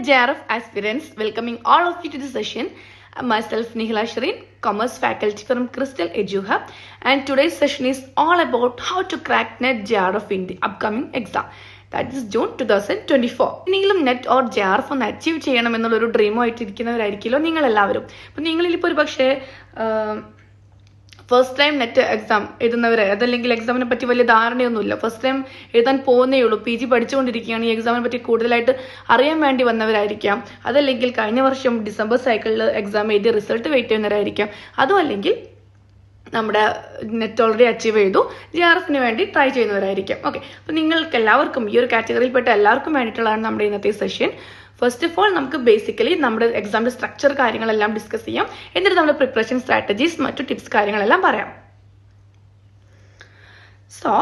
JRF aspirants, welcoming all of you to the session. Myself Nihila Shreen, Commerce faculty from Crystal EduHub, and today's session is all about how to crack NET JRF in the upcoming exam. That is June 2024. നിങ്ങളും net or JRF ഒന്ന് achieve ചെയ്യണം എന്നുള്ളൊരു ഡ്രീമായിട്ടിരിക്കുന്നവരായിരിക്കുമല്ലോ നിങ്ങളെല്ലാവരും. അപ്പം നിങ്ങളിപ്പോൾ ഒരു പക്ഷേ first time net exam എഴുതുന്നവരെ അതല്ലെങ്കിൽ എക്സാമിനെ പറ്റി വലിയ ധാരണയൊന്നുമില്ല, ഫസ്റ്റ് ടൈം എഴുതാൻ പോകുന്നേ ഉള്ളൂ, PG പഠിച്ചുകൊണ്ടിരിക്കുകയാണ്, ഈ എക്സാമിനെ പറ്റി കൂടുതലായിട്ട് അറിയാൻ വേണ്ടി വന്നവരായിരിക്കാം, അതല്ലെങ്കിൽ കഴിഞ്ഞ വർഷം ഡിസംബർ സൈക്കിളിൽ എക്സാം എഴുതി റിസൾട്ട് വെയിറ്റ് ചെയ്യുന്നവരായിരിക്കാം, അതും അല്ലെങ്കിൽ നമ്മുടെ നെറ്റ് ഓൾറെഡി അച്ചീവ് ചെയ്തു JRFന് വേണ്ടി ട്രൈ ചെയ്യുന്നവരായിരിക്കാം. ഓക്കെ, അപ്പം നിങ്ങൾക്ക് എല്ലാവർക്കും ഈ ഒരു കാറ്റഗറിയിൽപ്പെട്ട എല്ലാവർക്കും വേണ്ടിയിട്ടുള്ളതാണ് നമ്മുടെ ഇന്നത്തെ സെഷൻ. ഫസ്റ്റ് ഓഫ് ഓൾ നമുക്ക് ബേസിക്കലി നമ്മുടെ എക്സാമിന്റെ സ്ട്രക്ചർ കാര്യങ്ങളെല്ലാം ഡിസ്കസ് ചെയ്യാം, എന്നിട്ട് നമ്മുടെ പ്രിപ്പറേഷൻ സ്ട്രാറ്റജീസ് മറ്റു ടിപ്സ് കാര്യങ്ങളെല്ലാം പറയാം. സോ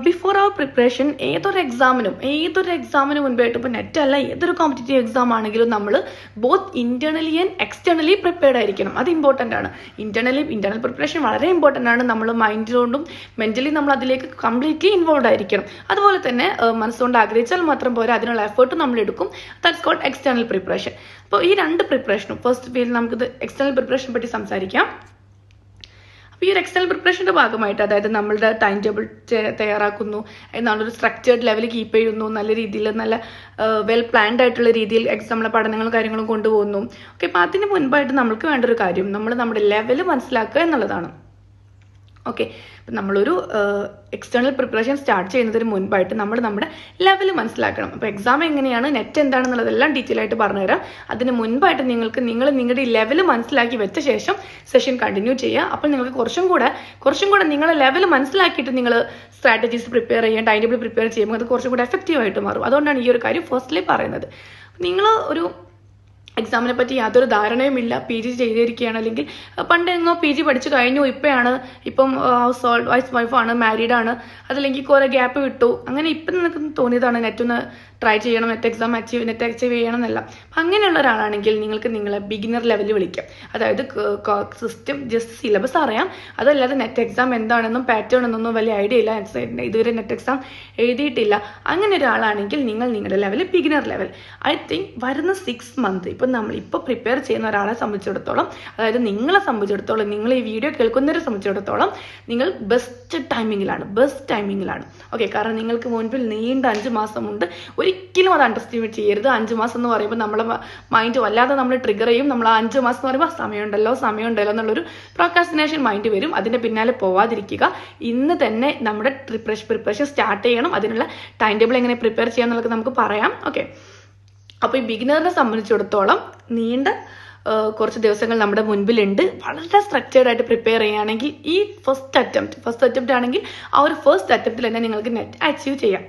ബിഫോർ അവർ പ്രിപ്പറേഷൻ ഏതൊരു എക്സാമിനും മുൻപായിട്ട് ഇപ്പോൾ നെറ്റ് അല്ല ഏതൊരു കോമ്പറ്റേറ്റീവ് എക്സാം ആണെങ്കിലും നമ്മൾ both internally and externally prepared ആയിരിക്കണം. അത് ഇമ്പോർട്ടൻ്റ് ആണ്. ഇന്റേണൽ പ്രിപ്പറേഷൻ വളരെ ഇമ്പോർട്ടൻ്റ് ആണ്. നമ്മൾ മൈൻഡിലോണ്ടും മെന്റലി നമ്മൾ അതിലേക്ക് കംപ്ലീറ്റ്ലി ഇൻവോൾവ് ആയിരിക്കണം. അതുപോലെ തന്നെ മനസ്സുകൊണ്ട് ആഗ്രഹിച്ചാൽ മാത്രം പോരാ, അതിനുള്ള എഫേർട്ട് നമ്മൾ എടുക്കും. That's called external preparation. അപ്പോൾ ഈ രണ്ട് പ്രിപ്പറേഷനും ഫസ്റ്റ് ഫീൽഡ് നമുക്കിത് എക്സ്റ്റേണൽ പ്രിപ്പറേഷനെ പറ്റി സംസാരിക്കാം. ഈ ഒരു എക്സ്റ്റേണൽ പ്രിപ്പറേഷന്റെ ഭാഗമായിട്ട്, അതായത് നമ്മളുടെ ടൈം ടേബിൾ തയ്യാറാക്കുന്നു, എന്നുള്ളൊരു സ്ട്രക്ചേർഡ് ലെവൽ കീപ്പ് ചെയ്യുന്നു, നല്ല രീതിയിൽ നല്ല വെൽ പ്ലാൻഡ് ആയിട്ടുള്ള രീതിയിൽ എക്സാമിലെ പഠനങ്ങളും കാര്യങ്ങളും കൊണ്ടുപോകുന്നു. ഓക്കെ, അപ്പം അതിന് മുൻപായിട്ട് നമ്മൾക്ക് വേണ്ട ഒരു കാര്യം നമ്മൾ നമ്മുടെ ലെവൽ മനസ്സിലാക്കുക എന്നുള്ളതാണ്. ഓക്കെ, അപ്പം നമ്മളൊരു എക്സ്റ്റേണൽ പ്രിപ്പറേഷൻ സ്റ്റാർട്ട് ചെയ്യുന്നതിന് മുൻപായിട്ട് നമ്മൾ നമ്മുടെ ലെവൽ മനസ്സിലാക്കണം. അപ്പോൾ എക്സാം എങ്ങനെയാണ്, നെറ്റ് എന്താണെന്നുള്ളതെല്ലാം ഡീറ്റെയിൽ ആയിട്ട് പറഞ്ഞുതരാം. അതിന് മുൻപായിട്ട് നിങ്ങൾ നിങ്ങളുടെ ലെവൽ മനസ്സിലാക്കി വെച്ച ശേഷം സെഷൻ കണ്ടിന്യൂ ചെയ്യുക. അപ്പോൾ നിങ്ങൾക്ക് കുറച്ചും കൂടെ നിങ്ങളെ ലെവൽ മനസ്സിലാക്കിയിട്ട് നിങ്ങൾ സ്ട്രാറ്റജീസ് പ്രിപ്പയർ ചെയ്യുക, ടൈം ടേബിൾ പ്രിപ്പയർ ചെയ്യുമ്പോൾ അത് കുറച്ചും കൂടെ എഫക്റ്റീവ് ആയിട്ട് മാറും. അതുകൊണ്ടാണ് ഈ ഒരു കാര്യം ഫസ്റ്റ്ലി പറയുന്നത്. നിങ്ങൾ ഒരു എക്സാമിനെ പറ്റി യാതൊരു ധാരണയും ഇല്ല, PG ചെയ്തിരിക്കുകയാണ്, അല്ലെങ്കിൽ പണ്ട് എങ്ങോ PG പഠിച്ചു കഴിഞ്ഞു, ഇപ്പം ഹൗസ് വൈഫാണ്, മാരീഡാണ്, അതല്ലെങ്കിൽ കുറെ ഗ്യാപ്പ് വിട്ടു, അങ്ങനെ ഇപ്പം നിനക്ക് തോന്നിയതാണ് നെറ്റൊന്ന് ട്രൈ ചെയ്യണം, നെറ്റ് അച്ചീവ് ചെയ്യണം എന്നല്ല. അപ്പം അങ്ങനെയുള്ള ഒരാളാണെങ്കിൽ നിങ്ങൾക്ക് നിങ്ങളെ ബിഗിനർ ലെവലിൽ വിളിക്കാം. അതായത് സിസ്റ്റം ജസ്റ്റ് സിലബസ് അറിയാം, അതല്ലാതെ നെറ്റ് എക്സാം എന്താണെന്നും പാറ്റേൺ എന്നൊന്നും വലിയ ഐഡിയ ഇല്ല, ഇതുവരെ നെറ്റ് എക്സാം എഴുതിയിട്ടില്ല. അങ്ങനെ ഒരാളാണെങ്കിൽ നിങ്ങളുടെ level beginner level. I think വരുന്ന 6 മന്ത് ഇപ്പം നമ്മളിപ്പോൾ പ്രിപ്പയർ ചെയ്യുന്ന ഒരാളെ സംബന്ധിച്ചിടത്തോളം, അതായത് നിങ്ങളെ സംബന്ധിച്ചിടത്തോളം, നിങ്ങൾ ഈ വീഡിയോ കേൾക്കുന്നവരെ സംബന്ധിച്ചിടത്തോളം നിങ്ങൾ ബെസ്റ്റ് ടൈമിങ്ങിലാണ്. ഓക്കെ, കാരണം നിങ്ങൾക്ക് മുൻപിൽ നീണ്ട 5 മാസമുണ്ട്. ഒരിക്കലും അത് അണ്ടർസ്റ്റിമേറ്റ് ചെയ്യരുത്. 5 മാസം എന്ന് പറയുമ്പോൾ നമ്മളെ മൈൻഡ് വല്ലാതെ നമ്മൾ ട്രിഗർ ചെയ്യും. നമ്മൾ ആ 5 മാസം എന്ന് പറയുമ്പോൾ സമയമുണ്ടല്ലോ എന്നുള്ളൊരു പ്രോക്രാസ്റ്റിനേഷൻ മൈൻഡ് വരും. അതിന്റെ പിന്നാലെ പോവാതിരിക്കുക. ഇന്ന് തന്നെ നമ്മുടെ പ്രിപ്പറേഷൻ സ്റ്റാർട്ട് ചെയ്യണം. അതിനുള്ള ടൈം ടേബിൾ എങ്ങനെ പ്രിപ്പയർ ചെയ്യാം എന്നുള്ളത് നമുക്ക് പറയാം. ഓക്കെ, അപ്പോൾ ഈ ബിഗിനറിനെ സംബന്ധിച്ചിടത്തോളം നീണ്ട കുറച്ച് ദിവസങ്ങൾ നമ്മുടെ മുൻപിലുണ്ട്. വളരെ സ്ട്രക്ചേർഡ് ആയിട്ട് പ്രിപ്പയർ ചെയ്യുകയാണെങ്കിൽ ഈ ഫസ്റ്റ് അറ്റംപ്റ്റ് ആണെങ്കിൽ ആ ഒരു ഫസ്റ്റ് അറ്റംപ്റ്റിൽ തന്നെ നിങ്ങൾക്ക് നെറ്റ് അച്ചീവ് ചെയ്യാം.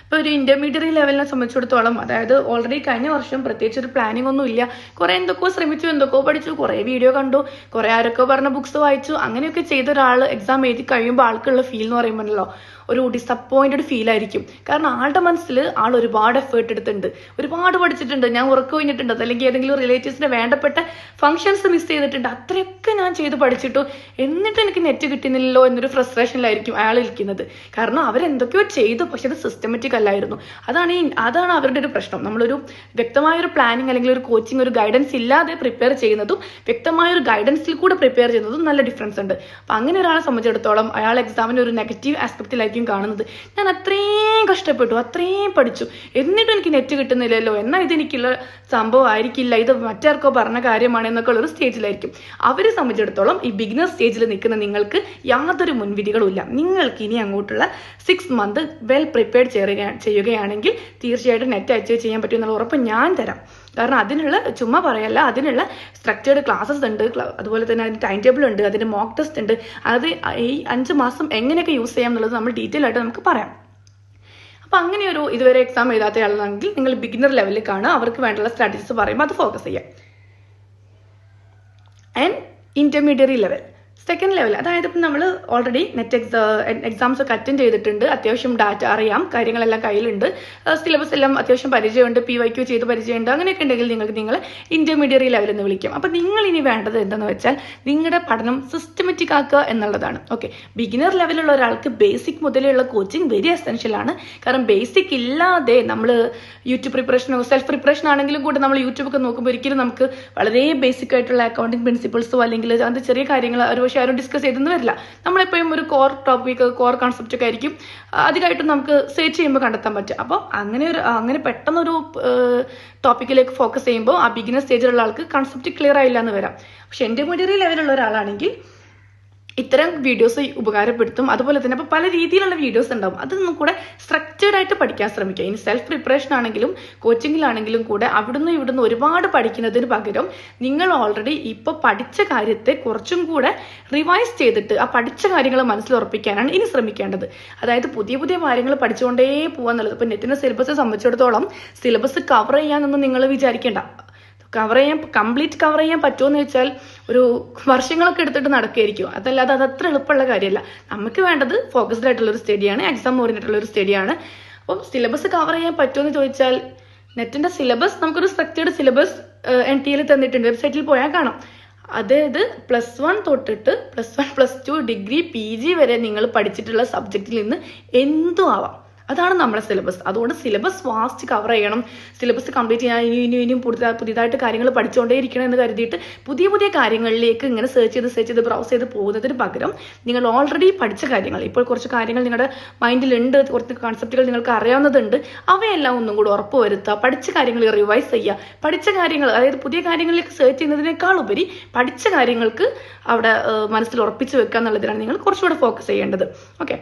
ഇപ്പോൾ ഒരു ഇന്റർമീഡിയറ്റ് ലെവലിനെ സംബന്ധിച്ചിടത്തോളം, അതായത് ഓൾറെഡി കഴിഞ്ഞ വർഷം പ്രത്യേകിച്ച് ഒരു പ്ലാനിങ് ഒന്നും ഇല്ല, കുറെ എന്തൊക്കെയോ ശ്രമിച്ചു, എന്തൊക്കെയോ പഠിച്ചു, കുറെ വീഡിയോ കണ്ടു, കുറെ ആരൊക്കെ പറഞ്ഞ ബുക്സ് വായിച്ചു, അങ്ങനെയൊക്കെ ചെയ്ത ഒരാൾ എക്സാം എഴുതി കഴിയുമ്പോൾ ആൾക്കുള്ള ഫീൽ എന്ന് പറയുമ്പോഴല്ലോ ഒരു ഡിസപ്പോയിന്റഡ് ഫീൽ ആയിരിക്കും. കാരണം ആളുടെ മനസ്സിൽ ആൾ ഒരുപാട് എഫേർട്ട് എടുത്തിട്ടുണ്ട്, ഒരുപാട് പഠിച്ചിട്ടുണ്ട്, ഞാൻ ഉറക്കം കഴിഞ്ഞിട്ടുണ്ട്, അതല്ലെങ്കിൽ ഏതെങ്കിലും റിലേറ്റീവ്സിന്റെ വേണ്ടപ്പെട്ട ഫംഗ്ഷൻസ് മിസ് ചെയ്തിട്ടുണ്ട്, അത്രയൊക്കെ ഞാൻ ചെയ്ത് പഠിച്ചിട്ടു, എന്നിട്ട് എനിക്ക് നെറ്റ് കിട്ടുന്നില്ലല്ലോ എന്നൊരു ഫ്രസ്ട്രേഷനിലായിരിക്കും അയാൾ ഇരിക്കുന്നത്. കാരണം അവരെന്തൊക്കെയോ ചെയ്തു, പക്ഷെ അത് സിസ്റ്റമാറ്റിക് അല്ലായിരുന്നു. അതാണ് അവരുടെ ഒരു പ്രശ്നം. നമ്മളൊരു വ്യക്തമായൊരു പ്ലാനിങ് അല്ലെങ്കിൽ ഒരു കോച്ചിങ്, ഒരു ഗൈഡൻസ് ഇല്ലാതെ പ്രിപ്പയർ ചെയ്യുന്നതും വ്യക്തമായൊരു ഗൈഡൻസിൽ കൂടെ പ്രിപ്പയർ ചെയ്യുന്നതും നല്ല ഡിഫറൻസ് ഉണ്ട്. അപ്പം അങ്ങനെ ഒരാളെ സംബന്ധിച്ചിടത്തോളം അയാൾ എക്സാമിന് ഒരു നെഗറ്റീവ് ആസ്പെക്റ്റിലായിരിക്കും കാണുന്നത്. ഞാൻ അത്രയും കഷ്ടപ്പെട്ടു, അത്രയും പഠിച്ചു, എന്നിട്ടും എനിക്ക് നെറ്റ് കിട്ടുന്നില്ലല്ലോ, എന്നാൽ ഇതെനിക്കുള്ള സംഭവം ആയിരിക്കില്ല, ഇത് മറ്റാർക്കോ പറഞ്ഞ കാര്യമാണ് എന്നൊക്കെ ഉള്ളൊരു സ്റ്റേജിലായിരിക്കും. അവരെ സംബന്ധിച്ചിടത്തോളം ഈ ബിഗിനർ സ്റ്റേജിൽ നിൽക്കുന്ന നിങ്ങൾക്ക് യാതൊരു മുൻവിധികളും ഇല്ല. നിങ്ങൾക്ക് ഇനി അങ്ങോട്ടുള്ള 6 മന്ത് വെൽ പ്രിപ്പയർഡ് ചെയ്യുകയാണെങ്കിൽ തീർച്ചയായിട്ടും നെറ്റ് അച്ചീവ് ചെയ്യാൻ പറ്റും എന്നുള്ള ഉറപ്പ് ഞാൻ തരാം. കാരണം അതിനുള്ള ചുമ്മാ പറയല്ല, അതിനുള്ള സ്ട്രക്ചേർഡ് ക്ലാസ്സസ് ഉണ്ട്, അതുപോലെ തന്നെ അതിന് ടൈം ടേബിൾ ഉണ്ട്, അതിന് മോക്ക് ടെസ്റ്റ് ഉണ്ട്. അത് ഈ 5 മാസം എങ്ങനെയൊക്കെ യൂസ് ചെയ്യാം എന്നുള്ളത് നമ്മൾ ഡീറ്റെയിൽ ആയിട്ട് നമുക്ക് പറയാം. അപ്പം അങ്ങനെയൊരു ഇതുവരെ എക്സാം എഴുതാത്ത ആളാണെങ്കിൽ നിങ്ങൾ ബിഗിനർ ലെവലിൽ കാണുക, അവർക്ക് വേണ്ടുള്ള സ്ട്രാറ്റജീസ് പറയുമ്പോൾ അത് ഫോക്കസ് ചെയ്യാം. And intermediate level second level, അതായത് ഇപ്പം നമ്മൾ ഓൾറെഡി നെറ്റ് എക്സാംസ് ഒക്കെ അറ്റൻഡ് ചെയ്തിട്ടുണ്ട്, അത്യാവശ്യം ഡാറ്റ അറിയാം, കാര്യങ്ങളെല്ലാം കയ്യിലുണ്ട്, സിലബസ് എല്ലാം അത്യാവശ്യം പരിചയമുണ്ട്, PYQ ചെയ്ത് പരിചയമുണ്ട്, അങ്ങനെയൊക്കെ ഉണ്ടെങ്കിൽ നിങ്ങൾക്ക് നിങ്ങൾ ഇന്റർമീഡിയറ്റ് ലെവൽ എന്ന് വിളിക്കാം. അപ്പം നിങ്ങൾ ഇനി വേണ്ടത് എന്താണെന്ന് വെച്ചാൽ നിങ്ങളുടെ പഠനം സിസ്റ്റമാറ്റിക് ആക്കുക എന്നുള്ളതാണ്. ഓക്കെ, ബിഗിനർ ലെവലുള്ള ഒരാൾക്ക് ബേസിക് മുതലുള്ള കോച്ചിങ് വെരി എസെൻഷ്യൽ ആണ്. കാരണം ബേസിക് ഇല്ലാതെ നമ്മൾ യൂട്യൂബ് പ്രിപ്പറേഷനോ സെൽഫ് പ്രിപ്പറേഷൻ ആണെങ്കിലും കൂടെ നമ്മൾ യൂട്യൂബ് ഒക്കെ നോക്കുമ്പോൾ ഒരിക്കലും നമുക്ക് വളരെ ബേസിക് ആയിട്ടുള്ള അക്കൗണ്ടിങ് പ്രിൻസിപ്പിൾസോ അല്ലെങ്കിൽ അങ്ങനത്തെ ചെറിയ കാര്യങ്ങൾ പക്ഷേ ആരും ഡിസ്കസ് ചെയ്തെന്ന് വരില്ല. നമ്മളെപ്പോഴും ഒരു കോർ ടോപ്പിക്, കോർ കോൺസെപ്റ്റ് ഒക്കെ ആയിരിക്കും അധികമായിട്ടും നമുക്ക് സെർച്ച് ചെയ്യുമ്പോൾ കണ്ടെത്താൻ പറ്റും. അപ്പോൾ അങ്ങനെ പെട്ടെന്നൊരു ടോപ്പിക്കിലേക്ക് ഫോക്കസ് ചെയ്യുമ്പോൾ ആ ബിഗിനർ സ്റ്റേജിലുള്ള ആൾക്ക് കൺസെപ്റ്റ് ക്ലിയർ ആയില്ല എന്ന് വരാം. പക്ഷെ ഇന്റർമീഡിയറ്റ് ലെവലുള്ള ഒരാളാണെങ്കിൽ ഇത്തരം വീഡിയോസ് ഉപകാരപ്പെടുത്തും. അതുപോലെ തന്നെ അപ്പോൾ പല രീതിയിലുള്ള വീഡിയോസ് ഉണ്ടാവും, അതൊന്നും കൂടെ സ്ട്രക്ചേർഡ് ആയിട്ട് പഠിക്കാൻ ശ്രമിക്കുക. ഇനി സെൽഫ് പ്രിപ്പറേഷൻ ആണെങ്കിലും കോച്ചിങ്ങിലാണെങ്കിലും കൂടെ അവിടുന്ന് ഇവിടുന്ന് ഒരുപാട് പഠിക്കുന്നതിന് പകരം നിങ്ങൾ ഓൾറെഡി ഇപ്പോൾ പഠിച്ച കാര്യത്തെ കുറച്ചും കൂടെ റിവൈസ് ചെയ്തിട്ട് ആ പഠിച്ച കാര്യങ്ങൾ മനസ്സിലുറപ്പിക്കാനാണ് ഇനി ശ്രമിക്കേണ്ടത്. അതായത് പുതിയ പുതിയ കാര്യങ്ങൾ പഠിച്ചുകൊണ്ടേ പോകാന്നുള്ളത്. ഇപ്പം നെറ്റിന്റെ സിലബസ് സംബന്ധിച്ചിടത്തോളം സിലബസ് കവർ ചെയ്യാനൊന്നും നിങ്ങൾ വിചാരിക്കേണ്ട. കംപ്ലീറ്റ് കവർ ചെയ്യാൻ പറ്റുമെന്ന് വെച്ചാൽ ഒരു വർഷങ്ങളൊക്കെ എടുത്തിട്ട് നടക്കുകയായിരിക്കും. അതല്ലാതെ അത് അത്ര എളുപ്പമുള്ള കാര്യമല്ല. നമുക്ക് വേണ്ടത് ഫോക്കസ്ഡ് ആയിട്ടുള്ള ഒരു സ്റ്റഡിയാണ്, എക്സാം ഓറിയന്റഡ് ഒരു സ്റ്റഡിയാണ്. അപ്പം സിലബസ് കവർ ചെയ്യാൻ പറ്റുമെന്ന് ചോദിച്ചാൽ നെറ്റിന്റെ സിലബസ് നമുക്കൊരു സ്ട്രക്ചേർഡ് സിലബസ് NTA തന്നിട്ടുണ്ട്, വെബ്സൈറ്റിൽ പോയാൽ കാണാം. അതായത് +1 തൊട്ടിട്ട് +1, +2, ഡിഗ്രി, PG വരെ നിങ്ങൾ പഠിച്ചിട്ടുള്ള സബ്ജക്റ്റിൽ നിന്ന് എന്തും ആവാം. അതാണ് നമ്മുടെ സിലബസ്. അതുകൊണ്ട് സിലബസ് വാസ്റ്റ് കവർ ചെയ്യണം, സിലബസ് കംപ്ലീറ്റ് ചെയ്യാൻ ഇനിയും പുതിയതായിട്ട് കാര്യങ്ങൾ പഠിച്ചുകൊണ്ടേയിരിക്കണം എന്ന് കരുതിയിട്ട് പുതിയ പുതിയ കാര്യങ്ങളിലേക്ക് ഇങ്ങനെ സെർച്ച് ചെയ്ത് ബ്രൗസ് ചെയ്ത് പോകുന്നതിന് പകരം നിങ്ങൾ ഓൾറെഡി പഠിച്ച കാര്യങ്ങൾ, ഇപ്പോൾ കുറച്ച് കാര്യങ്ങൾ നിങ്ങളുടെ മൈൻഡിലുണ്ട്, കുറച്ച് കോൺസെപ്റ്റുകൾ നിങ്ങൾക്ക് അറിയാവുന്നതുണ്ട്, അവയെല്ലാം ഒന്നും കൂടി ഉറപ്പുവരുത്തുക. പഠിച്ച കാര്യങ്ങൾ റിവൈസ് ചെയ്യുക. പഠിച്ച കാര്യങ്ങൾ, അതായത് പുതിയ കാര്യങ്ങളിലേക്ക് സെർച്ച് ചെയ്യുന്നതിനേക്കാൾ ഉപരി പഠിച്ച കാര്യങ്ങൾക്ക് അവിടെ മനസ്സിൽ ഉറപ്പിച്ച് വെക്കുക എന്നുള്ളതിനാണ് നിങ്ങൾ കുറച്ചുകൂടെ ഫോക്കസ് ചെയ്യേണ്ടത്. ഓക്കെ,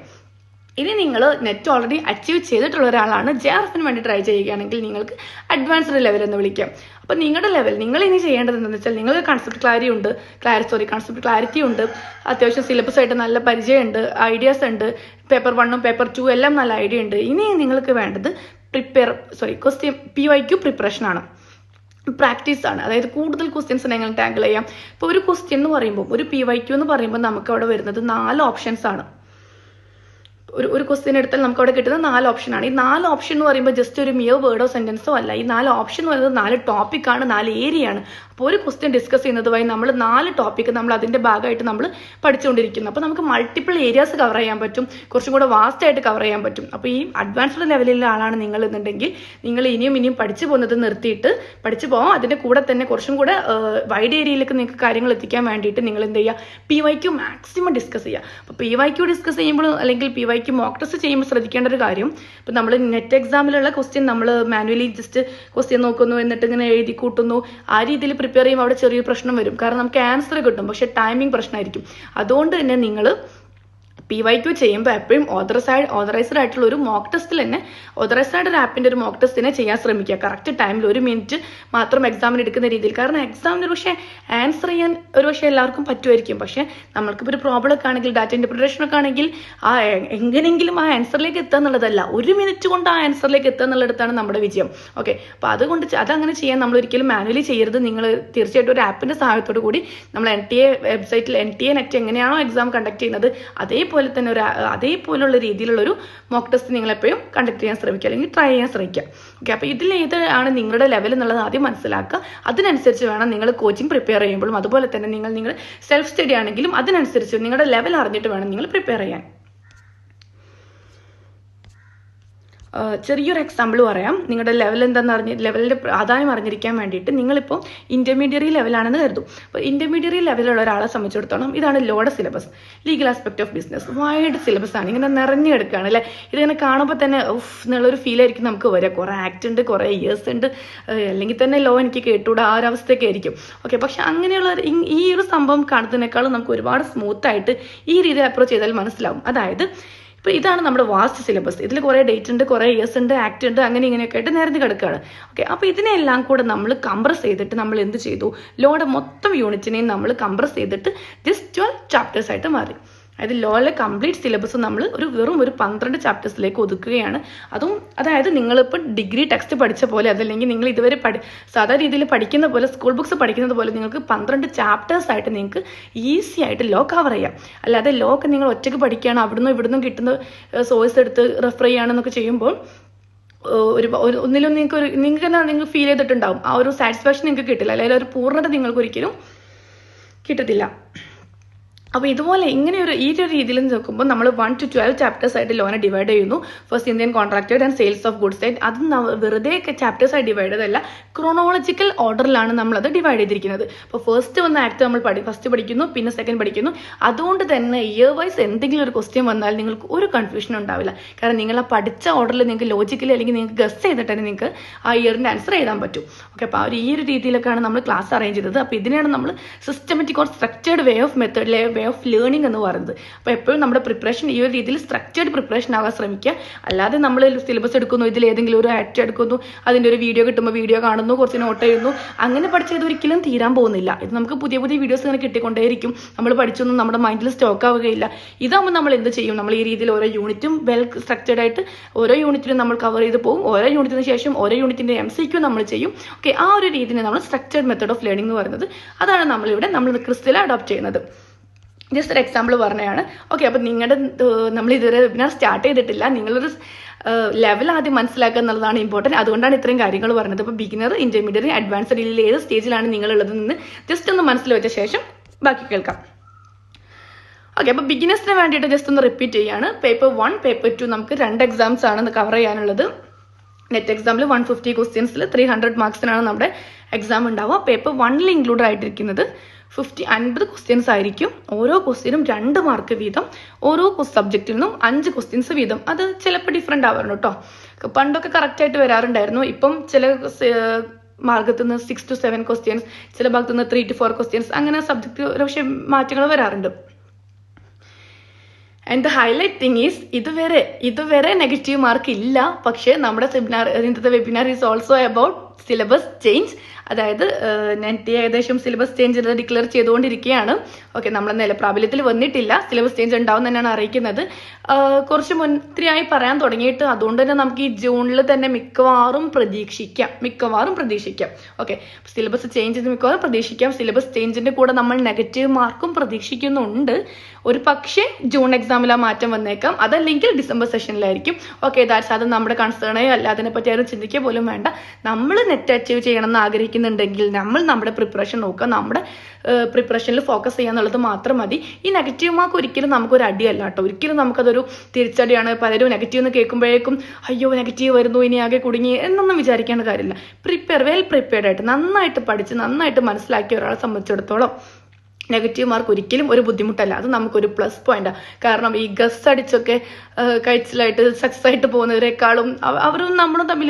ഇനി നിങ്ങൾ നെറ്റ് ഓൾറെഡി അച്ചീവ് ചെയ്തിട്ടുള്ള ഒരാളാണ്, JRFന് വേണ്ടി ട്രൈ ചെയ്യുകയാണെങ്കിൽ നിങ്ങൾക്ക് അഡ്വാൻസ്ഡ് ലെവൽ എന്ന് വിളിക്കാം. അപ്പം നിങ്ങളുടെ ലെവൽ നിങ്ങൾ ഇനി ചെയ്യേണ്ടത് എന്താണെന്ന് വെച്ചാൽ നിങ്ങൾക്ക് കൺസെപ്റ്റ് ക്ലാരിറ്റി ഉണ്ട്, അത്യാവശ്യം സിലബസ് ആയിട്ട് നല്ല പരിചയമുണ്ട്, ഐഡിയാസ് ഉണ്ട്, പേപ്പർ 1ഉം പേപ്പർ 2 എല്ലാം നല്ല ഐഡിയ ഉണ്ട്. ഇനി നിങ്ങൾക്ക് വേണ്ടത് PYQ പ്രിപ്പറേഷൻ ആണ്, പ്രാക്ടീസ് ആണ്. അതായത് കൂടുതൽ ക്വസ്റ്റ്യൻസ് എങ്ങനെ ടാക്കിൾ ചെയ്യാം. ഇപ്പോൾ ഒരു ക്വസ്റ്റ്യൻ എന്ന് പറയുമ്പോൾ, ഒരു PYQ എന്ന് പറയുമ്പോൾ നമുക്ക് അവിടെ വരുന്നത് 4 ഓപ്ഷൻസ് ആണ്. ഒരു ക്വസ്റ്റ്യൻ എടുത്താൽ നമുക്ക് അവിടെ കിട്ടുന്ന 4 ഓപ്ഷനാണ്. ഈ 4 ഓപ്ഷൻ എന്ന് പറയുമ്പോൾ ജസ്റ്റ് ഒരു മിയർ വേർഡോ സെന്റൻസോ അല്ല. ഈ 4 ഓപ്ഷൻ എന്ന് പറയുന്നത് 4 ടോപ്പിക്കാണ്, 4 ഏരിയയാണ്. അപ്പോൾ ഒരു ക്വസ്റ്റ്യൻ ഡിസ്കസ് ചെയ്യുന്നത് വഴി നമ്മൾ 4 ടോപ്പിക്ക് നമ്മൾ അതിന്റെ ഭാഗമായിട്ട് നമ്മൾ പഠിച്ചുകൊണ്ടിരിക്കുന്നു. അപ്പോൾ നമുക്ക് മൾട്ടിപ്പിൾ ഏരിയാസ് കവർ ചെയ്യാൻ പറ്റും, കുറച്ചും കൂടെ വാസ്റ്റ് ആയിട്ട് കവർ ചെയ്യാൻ പറ്റും. അപ്പോൾ ഈ അഡ്വാൻസ്ഡ് ലെവലിലുള്ള ആളാണ് നിങ്ങൾ എന്നുണ്ടെങ്കിൽ നിങ്ങൾ ഇനിയും പഠിച്ചു പോകുന്നത് നിർത്തിയിട്ട് പഠിച്ചു പോകാം. അതിന്റെ കൂടെ തന്നെ കുറച്ചും കൂടെ വൈഡ് ഏരിയയിലേക്ക് നിങ്ങൾക്ക് കാര്യങ്ങൾ എത്തിക്കാൻ വേണ്ടിയിട്ട് നിങ്ങൾ എന്ത് ചെയ്യുക, PYQ മാക്സിമം ഡിസ്കസ് ചെയ്യുക. അപ്പോൾ PYQ ഡിസ്കസ് ചെയ്യുമ്പോൾ അല്ലെങ്കിൽ PYQ മോക്ക് ടെസ്റ്റ് ചെയ്യുമ്പോൾ ശ്രദ്ധിക്കേണ്ട ഒരു കാര്യം, ഇപ്പം നമ്മൾ നെറ്റ് എക്സാമിലുള്ള ക്വസ്റ്റ്യൻ നമ്മൾ മാനുവലി ജസ്റ്റ് ക്വസ്റ്റ്യൻ നോക്കുന്നു, എന്നിട്ട് ഇങ്ങനെ എഴുതി കൂട്ടുന്നു, ആ രീതിയിൽ പ്രിപ്പയർ ചെയ്യുമ്പോൾ അവിടെ ചെറിയൊരു പ്രശ്നം വരും. കാരണം നമുക്ക് ആൻസർ കിട്ടും, പക്ഷെ ടൈമിംഗ് പ്രശ്നമായിരിക്കും. അതുകൊണ്ട് തന്നെ നിങ്ങൾ PYQ ചെയ്യുമ്പോൾ എപ്പോഴും ഓതറൈസ്ഡ് ആയിട്ടുള്ള ഒരു മോക്ക് ടെസ്റ്റിൽ തന്നെ, ഓതറൈസ്ഡ് ആയിട്ട് ഒരു ആപ്പിന്റെ ഒരു മോക്ക് ടെസ്റ്റിനെ ചെയ്യാൻ ശ്രമിക്കുക. കറക്റ്റ് ടൈമിൽ 1 മിനിറ്റ് മാത്രം എക്സാമിന് എടുക്കുന്ന രീതിയിൽ. കാരണം എക്സാമിന് ഒരു പക്ഷേ ആൻസർ ചെയ്യാൻ ഒരു പക്ഷേ എല്ലാവർക്കും പറ്റുമായിരിക്കും. പക്ഷെ നമ്മൾക്കിപ്പോൾ ഒരു പ്രോബ്ലം ഒക്കെ ആണെങ്കിൽ, ഡാറ്റ ഇന്റർപ്രിട്ടേഷൻ ഒക്കെ ആണെങ്കിൽ എങ്ങനെയെങ്കിലും ആ ആൻസറിലേക്ക് എത്തുക എന്നുള്ളതല്ല, 1 മിനിറ്റ് കൊണ്ട് ആ ആൻസറിലേക്ക് എത്തുക എന്നുള്ളിടത്താണ് നമ്മുടെ വിജയം. ഓക്കെ, അപ്പോൾ അതുകൊണ്ട് അതങ്ങനെ ചെയ്യാൻ നമ്മൾ ഒരിക്കലും മാനുവലി ചെയ്യരുത്. നിങ്ങൾ തീർച്ചയായിട്ടും ഒരു ആപ്പിന്റെ സഹായത്തോടു കൂടി നമ്മൾ NTA വെബ്സൈറ്റിൽ NTA നെറ്റ് എങ്ങനെയാണോ എക്സാം കണ്ടക്ട് ചെയ്യുന്നത് അതേപോലെ തന്നെ അതേപോലുള്ള രീതിയിലുള്ള ഒരു മോക്ക് ടെസ്റ്റ് നിങ്ങൾ എപ്പോഴും കണ്ടക്ട് ചെയ്യാൻ ശ്രമിക്കുക, അല്ലെങ്കിൽ ട്രൈ ചെയ്യാൻ ശ്രമിക്കുക. ഓക്കെ, അപ്പോൾ ഇതിൽ ഏതാണ് നിങ്ങളുടെ ലെവൽ എന്നുള്ളത് ആദ്യം മനസ്സിലാക്കുക. അതിനനുസരിച്ച് വേണം നിങ്ങൾ കോച്ചിങ് പ്രിപ്പയർ ചെയ്യുമ്പോഴും, അതുപോലെ തന്നെ നിങ്ങൾ സെൽഫ് സ്റ്റഡി ആണെങ്കിലും അതിനനുസരിച്ച് നിങ്ങളുടെ ലെവൽ അറിഞ്ഞിട്ട് വേണം നിങ്ങൾ പ്രിപ്പയർ ചെയ്യാൻ. ചെറിയൊരു എക്സാമ്പിൾ പറയാം. നിങ്ങളുടെ ലെവൽ എന്താണെന്ന് ലെവലിന്റെ പ്രാധാന്യം അറിഞ്ഞിരിക്കാൻ വേണ്ടിയിട്ട്. നിങ്ങളിപ്പോൾ ഇന്റർമീഡിയറ്റ് ലെവലാണെന്ന് കരുതും. അപ്പോൾ ഇന്റർമീഡിയറ്റ് ലെവലുള്ള ഒരാളെ സംബന്ധിച്ചിടത്തോളം ഇതാണ് ലോയുടെ syllabus. Legal aspect of business wide syllabus ആണ്, ഇങ്ങനെ നിറഞ്ഞു കിടക്കുകയാണ് അല്ലേ. ഇതിങ്ങനെ കാണുമ്പോൾ തന്നെ എന്നുള്ളൊരു ഫീൽ ആയിരിക്കും നമുക്ക് വരിക. കുറേ ആക്ട് ഉണ്ട്, കുറേ ഇയേഴ്സ് ഉണ്ട്, അല്ലെങ്കിൽ തന്നെ ലോ എനിക്ക് കേട്ടുകൂടാ, ആ ഒരു അവസ്ഥയൊക്കെ ആയിരിക്കും. ഓക്കെ, പക്ഷെ അങ്ങനെയുള്ള ഈ ഒരു സംഭവം കാണുന്നതിനേക്കാളും നമുക്ക് ഒരുപാട് സ്മൂത്ത് ആയിട്ട് ഈ രീതിയിൽ അപ്രോച്ച് ചെയ്താൽ മനസ്സിലാവും. അതായത് ഇപ്പോൾ ഇതാണ് നമ്മുടെ വാസ്റ്റ് സിലബസ്. ഇതിൽ കുറേ ഡേറ്റ് ഉണ്ട്, കുറേ ഇയേഴ്സ് ഉണ്ട്, ആക്ട് ഉണ്ട്, അങ്ങനെ ഇങ്ങനെയൊക്കെ ആയിട്ട് നിരന്ന് കിടക്കുകയാണ്. ഓക്കെ, അപ്പോൾ ഇതിനെല്ലാം കൂടെ നമ്മൾ കംപ്രസ് ചെയ്തിട്ട് നമ്മൾ എന്ത് ചെയ്തു, ലോയുടെ മൊത്തം യൂണിറ്റിനെയും നമ്മൾ കംപ്രസ് ചെയ്തിട്ട് ജസ്റ്റ് 12 ചാപ്റ്റേഴ്സ് ആയിട്ട് മാറി. അതായത് ലോയിലെ കംപ്ലീറ്റ് സിലബസ് നമ്മൾ വെറും 12 ചാപ്റ്റേഴ്സിലേക്ക് ഒതുക്കുകയാണ്. അതും അതായത് നിങ്ങളിപ്പോൾ ഡിഗ്രി ടെക്സ്റ്റ് പഠിച്ച പോലെ അതല്ലെങ്കിൽ നിങ്ങൾ ഇതുവരെ സാധാരണ രീതിയിൽ പഠിക്കുന്ന പോലെ സ്കൂൾ ബുക്സ് പഠിക്കുന്നത് പോലെ നിങ്ങൾക്ക് 12 ചാപ്റ്റേഴ്സ് ആയിട്ട് നിങ്ങൾക്ക് ഈസി ആയിട്ട് ലോ കവർ ചെയ്യാം. അല്ലാതെ ലോ ഒക്കെ നിങ്ങൾ ഒറ്റയ്ക്ക് പഠിക്കുകയാണ്, അവിടുന്ന് ഇവിടുന്ന് കിട്ടുന്ന സോഴ്സ് എടുത്ത് റെഫർ ചെയ്യുകയാണെന്നൊക്കെ ചെയ്യുമ്പോൾ ഒന്നിലും നിങ്ങൾക്ക് ഫീൽ ചെയ്തിട്ടുണ്ടാവും, ആ ഒരു സാറ്റിസ്ഫാക്ഷൻ നിങ്ങൾക്ക് കിട്ടില്ല, അല്ലെങ്കിൽ ഒരു പൂർണ്ണത നിങ്ങൾക്ക് ഒരിക്കലും കിട്ടത്തില്ല. അപ്പോൾ ഇതുപോലെ ഈ ഒരു രീതിയിൽ നോക്കുമ്പോൾ നമ്മൾ 1 to 12 ചാപ്റ്റേഴ്സ് ആയിട്ട് ലോനെ ഡിവൈഡ് ചെയ്യുന്നു. First Indian contracted and sales of goods ആയിട്ട് അത് വെറുതെ ചാപ്റ്റേഴ്സ് ആയി ഡിവൈഡ് ചെയ്തതല്ല, ക്രോണോളജിക്കൽ ഓർഡറിലാണ് നമ്മളത് ഡിവൈഡ് ചെയ്തിരിക്കുന്നത്. അപ്പോൾ ഫസ്റ്റ് വന്ന ആക്ട് നമ്മൾ ഫസ്റ്റ് പഠിക്കുന്നു, പിന്നെ സെക്കൻഡ് പഠിക്കുന്നു. അതുകൊണ്ട് തന്നെ ഇയർ വൈസ് എന്തെങ്കിലും ഒരു ക്വസ്റ്റ്യൻ വന്നാൽ നിങ്ങൾക്ക് ഒരു കൺഫ്യൂഷൻ ഉണ്ടാവില്ല. കാരണം നിങ്ങൾ ആ പഠിച്ച ഓർഡറിൽ നിങ്ങൾക്ക് ലോജിക്കലി അല്ലെങ്കിൽ നിങ്ങൾക്ക് ഗസ് ചെയ്തിട്ട് തന്നെ നിങ്ങൾക്ക് ആ ഇയറിൻ്റെ ആൻസർ എഴുതാൻ പറ്റും. ഓക്കെ, അപ്പോൾ ഈ ഒരു രീതിയിലൊക്കെയാണ് നമ്മൾ ക്ലാസ് അറേഞ്ച് ചെയ്തത്. അപ്പോൾ ഇതിനെയാണ് നമ്മൾ systematic or structured way of method way of learning എന്ന് പറയുന്നത്. അപ്പോൾ എപ്പോഴും നമ്മുടെ പ്രിപ്പറേഷൻ ഈ ഒരു രീതിയിൽ സ്ട്രക്ചേർഡ് പ്രിപ്പറേഷൻ ആകാൻ ശ്രമിക്കുക. അല്ലാതെ നമ്മൾ സിലബസ് എടുക്കുന്നു, ഇതിൽ ഏതെങ്കിലും ഒരു ആക്ട് എടുക്കുന്നു, അതിൻ്റെ ഒരു വീഡിയോ കിട്ടുമ്പോൾ വീഡിയോ കാണുന്നു, കുറച്ച് നോട്ട് ചെയ്യുന്നു, അങ്ങനെ പഠിച്ചത് ഒരിക്കലും തീരാൻ പോകുന്നില്ല. ഇത് നമുക്ക് പുതിയ പുതിയ വീഡിയോസ് ഇങ്ങനെ കിട്ടിക്കൊണ്ടേയിരിക്കും. നമ്മൾ പഠിച്ചൊന്നും നമ്മുടെ മൈൻഡിൽ സ്റ്റോക്ക് ആവുകയില്ല. ഇതാകുമ്പോൾ നമ്മൾ എന്ത് ചെയ്യും, നമ്മൾ ഈ രീതിയിൽ ഓരോ യൂണിറ്റും വെൽ സ്ട്രക്ചേർഡ് ആയിട്ട് ഓരോ യൂണിറ്റിനും നമ്മൾ കവർ ചെയ്ത് പോകും. ഓരോ യൂണിറ്റിന് ശേഷം ഓരോ യൂണിറ്റിൻ്റെ MCQ നമ്മൾ ചെയ്യും. ഓക്കെ, ആ ഒരു രീതിയിൽ നമ്മൾ സ്ട്രക്ചേർഡ് മെത്തേഡ് ഓഫ് ലേണിംഗ് എന്ന് പറയുന്നത് അതാണ് നമ്മൾ ക്രിസ്റ്റൽ അഡോപ്റ്റ് ചെയ്യുന്നത്. ജസ്റ്റ് ഒരു എക്സാമ്പിൾ പറഞ്ഞതാണ്. ഓക്കെ, അപ്പോൾ നമ്മൾ ഇതുവരെ വെബിനാർ സ്റ്റാർട്ട് ചെയ്തിട്ടില്ല, നിങ്ങളൊരു ലെവൽ ആദ്യം മനസ്സിലാക്കുക എന്നുള്ളതാണ് ഇമ്പോർട്ടൻറ്റ്. അതുകൊണ്ടാണ് ഇത്രയും കാര്യങ്ങൾ പറഞ്ഞത്. അപ്പോൾ ബിഗിനർ, ഇന്റർമീഡിയറ്റ്, അഡ്വാൻസ്ഡ് ഇതിൽ ഏത് സ്റ്റേജിലാണ് നിങ്ങളുള്ളത് നിന്ന് ജസ്റ്റ് ഒന്ന് മനസ്സിൽ വെച്ച ശേഷം ബാക്കി കേൾക്കാം. ഓക്കെ, അപ്പോൾ ബിഗിനേഴ്സിന് വേണ്ടിയിട്ട് ജസ്റ്റ് ഒന്ന് റിപ്പീറ്റ് ചെയ്യാണ്. പേപ്പർ 1, പേപ്പർ 2 നമുക്ക് 2 എക്സാംസ് ആണ് കവർ ചെയ്യാനുള്ളത്. നെറ്റ് എക്സാമിൽ 150 ക്വസ്റ്റ്യൻസിൽ 300 മാർക്സിനാണ് നമ്മുടെ എക്സാം ഉണ്ടാവുക. പേപ്പർ 1 ഇൻക്ലൂഡ് ആയിട്ടിരിക്കുന്നത് 50 ക്വസ്റ്റ്യൻസ് ആയിരിക്കും. ഓരോ ക്വസ്റ്റ്യനും 2 മാർക്ക് വീതം, ഓരോ സബ്ജക്റ്റിൽ നിന്നും 5 ക്വസ്റ്റ്യൻസ് വീതം. അത് ചിലപ്പോൾ ഡിഫറെൻ്റ് ആവാറുണ്ട് കേട്ടോ. പണ്ടൊക്കെ കറക്റ്റായിട്ട് വരാറുണ്ടായിരുന്നു. ഇപ്പം ചില മാർഗത്തു നിന്ന് 6 to 7 ക്വസ്റ്റ്യൻസ്, ചില ഭാഗത്തു നിന്ന് 3 to 4 ക്വസ്റ്റ്യൻസ്, അങ്ങനെ സബ്ജക്റ്റ് ഒരു പക്ഷേ മാറ്റങ്ങൾ വരാറുണ്ട്. And the highlight thing is ഇതുവരെ നെഗറ്റീവ് മാർക്ക് ഇല്ല. പക്ഷേ നമ്മുടെ ഇന്നത്തെ webinar is also about syllabus change. അതായത് നെറ്റ് ഏകദേശം സിലബസ് ചേഞ്ച് ഡിക്ലെയർ ചെയ്തുകൊണ്ടിരിക്കുകയാണ്. ഓക്കെ, നമ്മളെ പ്രാബല്യത്തിൽ വന്നിട്ടില്ല, സിലബസ് ചേഞ്ച് ഉണ്ടാവും തന്നെയാണ് അറിയിക്കുന്നത്. കുറച്ച് മുൻതിരിയായി പറയാൻ തുടങ്ങിയിട്ട്, അതുകൊണ്ട് തന്നെ നമുക്ക് ഈ ജൂണിൽ തന്നെ മിക്കവാറും പ്രതീക്ഷിക്കാം. ഓക്കെ, സിലബസ് ചേഞ്ച് മിക്കവാറും പ്രതീക്ഷിക്കാം. സിലബസ് ചേഞ്ചിന്റെ കൂടെ നമ്മൾ നെഗറ്റീവ് മാർക്കും പ്രതീക്ഷിക്കുന്നുണ്ട്. ഒരു പക്ഷേ ജൂൺ എക്സാമിൽ ആ മാറ്റം വന്നേക്കാം, അതല്ലെങ്കിൽ ഡിസംബർ സെഷനിലായിരിക്കും. ഓക്കെ, അത് നമ്മുടെ കൺസേണേ അല്ല, അതിനെപ്പറ്റി ആരും ചിന്തിക്കുക പോലും വേണ്ട. നമ്മൾ നെറ്റ് അച്ചീവ് ചെയ്യണമെന്ന് ആഗ്രഹിക്കുന്നുണ്ടെങ്കിൽ നമ്മൾ നമ്മുടെ പ്രിപ്പറേഷൻ നോക്കുക, നമ്മുടെ പ്രിപ്പറേഷനിൽ ഫോക്കസ് ചെയ്യുക എന്നുള്ളത് മാത്രം മതി. ഈ നെഗറ്റീവ് മാർക്ക് ഒരിക്കലും നമുക്കൊരു അടിയല്ല കേട്ടോ, ഒരിക്കലും നമുക്കതൊരു തിരിച്ചടിയാണ്. പലരും നെഗറ്റീവ് എന്ന് കേൾക്കുമ്പോഴേക്കും അയ്യോ നെഗറ്റീവ് വരുന്നു, ഇനി ആകെ കുടുങ്ങി എന്നൊന്നും വിചാരിക്കേണ്ട കാര്യമില്ല. വെൽ പ്രിപ്പയർഡ് ആയിട്ട് നന്നായിട്ട് പഠിച്ച് നന്നായിട്ട് മനസ്സിലാക്കിയ ഒരാളെ സംബന്ധിച്ചിടത്തോളം നെഗറ്റീവ് മാർക്ക് ഒരിക്കലും ഒരു ബുദ്ധിമുട്ടല്ല, അത് നമുക്കൊരു പ്ലസ് പോയിന്റാണ്. കാരണം ഈ ഗസ് അടിച്ചൊക്കെ കഴിച്ചിലായിട്ട് സക്സസ് ആയിട്ട് പോകുന്നവരെക്കാളും അവരും നമ്മളും തമ്മിൽ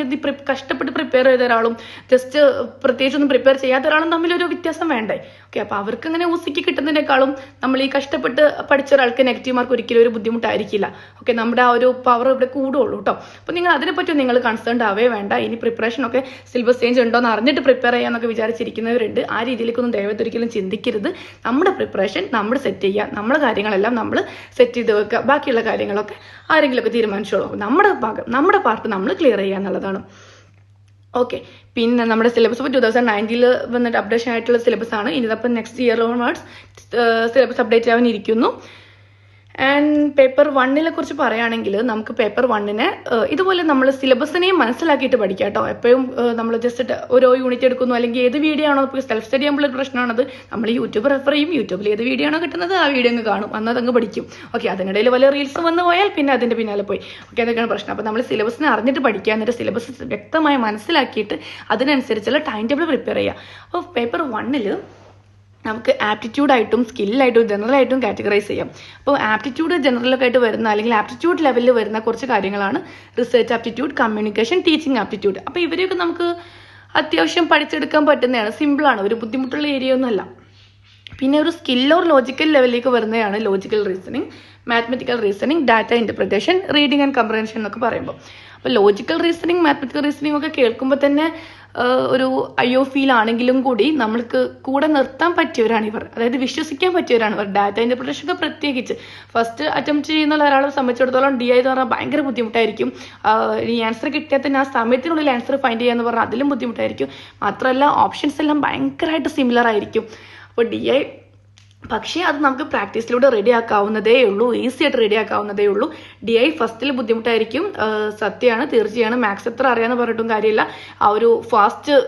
കഷ്ടപ്പെട്ട് പ്രിപ്പയർ ചെയ്ത ഒരാളും ജസ്റ്റ് പ്രത്യേകിച്ചൊന്നും പ്രിപ്പയർ ചെയ്യാത്ത ഒരാളും തമ്മിലൊരു വ്യത്യാസം വേണ്ടേ. ഓക്കെ, അപ്പോൾ അവർക്ക് അങ്ങനെ ഊസിക്ക് കിട്ടുന്നതിനേക്കാളും നമ്മൾ ഈ കഷ്ടപ്പെട്ട് പഠിച്ച ഒരാൾക്ക് നെഗറ്റീവ് മാർക്ക് ഒരിക്കലും ഒരു ബുദ്ധിമുട്ടായിരിക്കില്ല. ഓക്കെ, നമ്മുടെ ആ ഒരു പവർ ഇവിടെ കൂടുള്ളൂ കേട്ടോ. അപ്പോൾ നിങ്ങൾ അതിനെപ്പറ്റി നിങ്ങൾ കൺസേൺഡ് ആവേ വേണ്ട. ഇനി പ്രിപ്പറേഷനൊക്കെ സിലബസ് ചേഞ്ച് ഉണ്ടോ എന്ന് അറിഞ്ഞിട്ട് പ്രിപ്പയർ ചെയ്യാന്നൊക്കെ വിചാരിച്ചിരിക്കുന്നവരുണ്ട്. ആ രീതിയിലേക്കൊന്നും ദയവായിട്ട് ഒരിക്കലും ചിന്തിക്കരുത്. നമ്മുടെ പ്രിപ്പറേഷൻ നമ്മൾ സെറ്റ് ചെയ്യുക, നമ്മുടെ കാര്യങ്ങളെല്ലാം നമ്മൾ സെറ്റ് ചെയ്ത് വെക്കുക. ബാക്കിയുള്ള കാര്യങ്ങളൊക്കെ ആരെങ്കിലുമൊക്കെ തീരുമാനിച്ചോളൂ. നമ്മുടെ പാർട്ട് നമ്മൾ ക്ലിയർ ചെയ്യുക എന്നുള്ളതാണ്. ഓക്കെ, പിന്നെ നമ്മുടെ സിലബസ് ഇപ്പോൾ 2019 വന്നിട്ട് അപ്ഡേഷൻ ആയിട്ടുള്ള സിലബസ് ആണ്. ഇനിയിപ്പോൾ next year onwards syllabus update ആവാൻ ഇരിക്കുന്നു. ആൻഡ് പേപ്പർ 1 കുറിച്ച് പറയുകയാണെങ്കിൽ നമുക്ക് പേപ്പർ 1 ഇതുപോലെ നമ്മൾ സിലബസിനെയും മനസ്സിലാക്കിയിട്ട് പഠിക്കാം കേട്ടോ. എപ്പോഴും നമ്മൾ ജസ്റ്റ് ഓരോ യൂണിറ്റ് എടുക്കുന്നു, അല്ലെങ്കിൽ ഏത് വീഡിയോ ആണോ ഇപ്പോൾ സെൽഫ് സ്റ്റഡി ആകുമ്പോൾ പ്രശ്നമാണത്. നമ്മൾ യൂട്യൂബ് റെഫർ ചെയ്യും, യൂട്യൂബിൽ ഏത് വീഡിയോ ആണോ കിട്ടുന്നത് ആ വീഡിയോ അങ്ങ് കാണും, അങ്ങ് പഠിക്കും. ഓക്കെ, അതിനിടയിൽ വല്ല റീൽസ് വന്ന് പോയാൽ പിന്നെ അതിൻ്റെ പിന്നാലെ പോയി. ഓക്കെ, അതൊക്കെയാണ് പ്രശ്നം. അപ്പോൾ നമ്മൾ സിലബസിനെ അറിഞ്ഞിട്ട് പഠിക്കുക, എന്നിട്ട് സിലബസ് വ്യക്തമായി മനസ്സിലാക്കിയിട്ട് അതിനനുസരിച്ചുള്ള ടൈം ടേബിൾ പ്രിപ്പയർ ചെയ്യുക. അപ്പോൾ പേപ്പർ 1 നമുക്ക് ആപ്റ്റിറ്റ്യൂഡായിട്ടും സ്കില്ലായിട്ടും ജനറലായിട്ടും കാറ്റഗറൈസ് ചെയ്യാം. അപ്പോൾ ആപ്റ്റിറ്റ്യൂഡ് ജനറലൊക്കെ ആയിട്ട് വരുന്ന അല്ലെങ്കിൽ ആപ്റ്റിറ്റ്യൂഡ് ലെവലിൽ വരുന്ന കുറച്ച് കാര്യങ്ങളാണ് research aptitude, communication, teaching aptitude. അപ്പോൾ ഇവരെയൊക്കെ നമുക്ക് അത്യാവശ്യം പഠിച്ചെടുക്കാൻ പറ്റുന്നതാണ്, സിമ്പിളാണ്, ഒരു ബുദ്ധിമുട്ടുള്ള ഏരിയ ഒന്നുമല്ല. പിന്നെ ഒരു സ്കിൽ ഓർ ലോജിക്കൽ ലെവലിലേക്ക് വരുന്നതാണ് logical reasoning, mathematical reasoning, data interpretation, reading and കംപ്രഹെൻഷൻ എന്നൊക്കെ പറയുമ്പോൾ. അപ്പോൾ ലോജിക്കൽ റീസണിങ്, മാത്തമാറ്റിക്കൽ റീസണിങ് ഒക്കെ കേൾക്കുമ്പോൾ തന്നെ ഒരു അയ്യോ ഫീൽ ആണെങ്കിലും കൂടി നമ്മൾക്ക് കൂടെ നിർത്താൻ പറ്റിയവരാണ് ഇവർ, അതായത് വിശ്വസിക്കാൻ പറ്റിയവരാണ് ഇവർ. ഡാറ്റ ഇന്റർപ്രിട്ടേഷൻ ഒക്കെ പ്രത്യേകിച്ച് ഫസ്റ്റ് അറ്റംപ്റ്റ് ചെയ്യുന്ന ഒരാളെ സംബന്ധിച്ചിടത്തോളം DI എന്ന് പറഞ്ഞാൽ ഭയങ്കര ബുദ്ധിമുട്ടായിരിക്കും. ഈ ആൻസർ കിട്ടിയാൽ തന്നെ ആ സമയത്തിനുള്ളിൽ ആൻസർ ഫൈൻഡ് ചെയ്യാന്ന് പറഞ്ഞാൽ അതിലും ബുദ്ധിമുട്ടായിരിക്കും. മാത്രമല്ല ഓപ്ഷൻസ് എല്ലാം ഭയങ്കരമായിട്ട് സിമിലർ ആയിരിക്കും. അപ്പോൾ DI പക്ഷേ അത് നമുക്ക് പ്രാക്ടീസിലൂടെ റെഡി ആക്കാവുന്നതേ ഉള്ളൂ, ഈസി ആയിട്ട് റെഡി ആക്കാവുന്നതേ ഉള്ളൂ. DI ഫസ്റ്റിൽ ബുദ്ധിമുട്ടായിരിക്കും, സത്യമാണ്, തീർച്ചയാണ്. മാത്സ് എത്ര അറിയാന്ന് പറഞ്ഞിട്ടും കാര്യമില്ല, ആ ഒരു ഫാസ്റ്റ്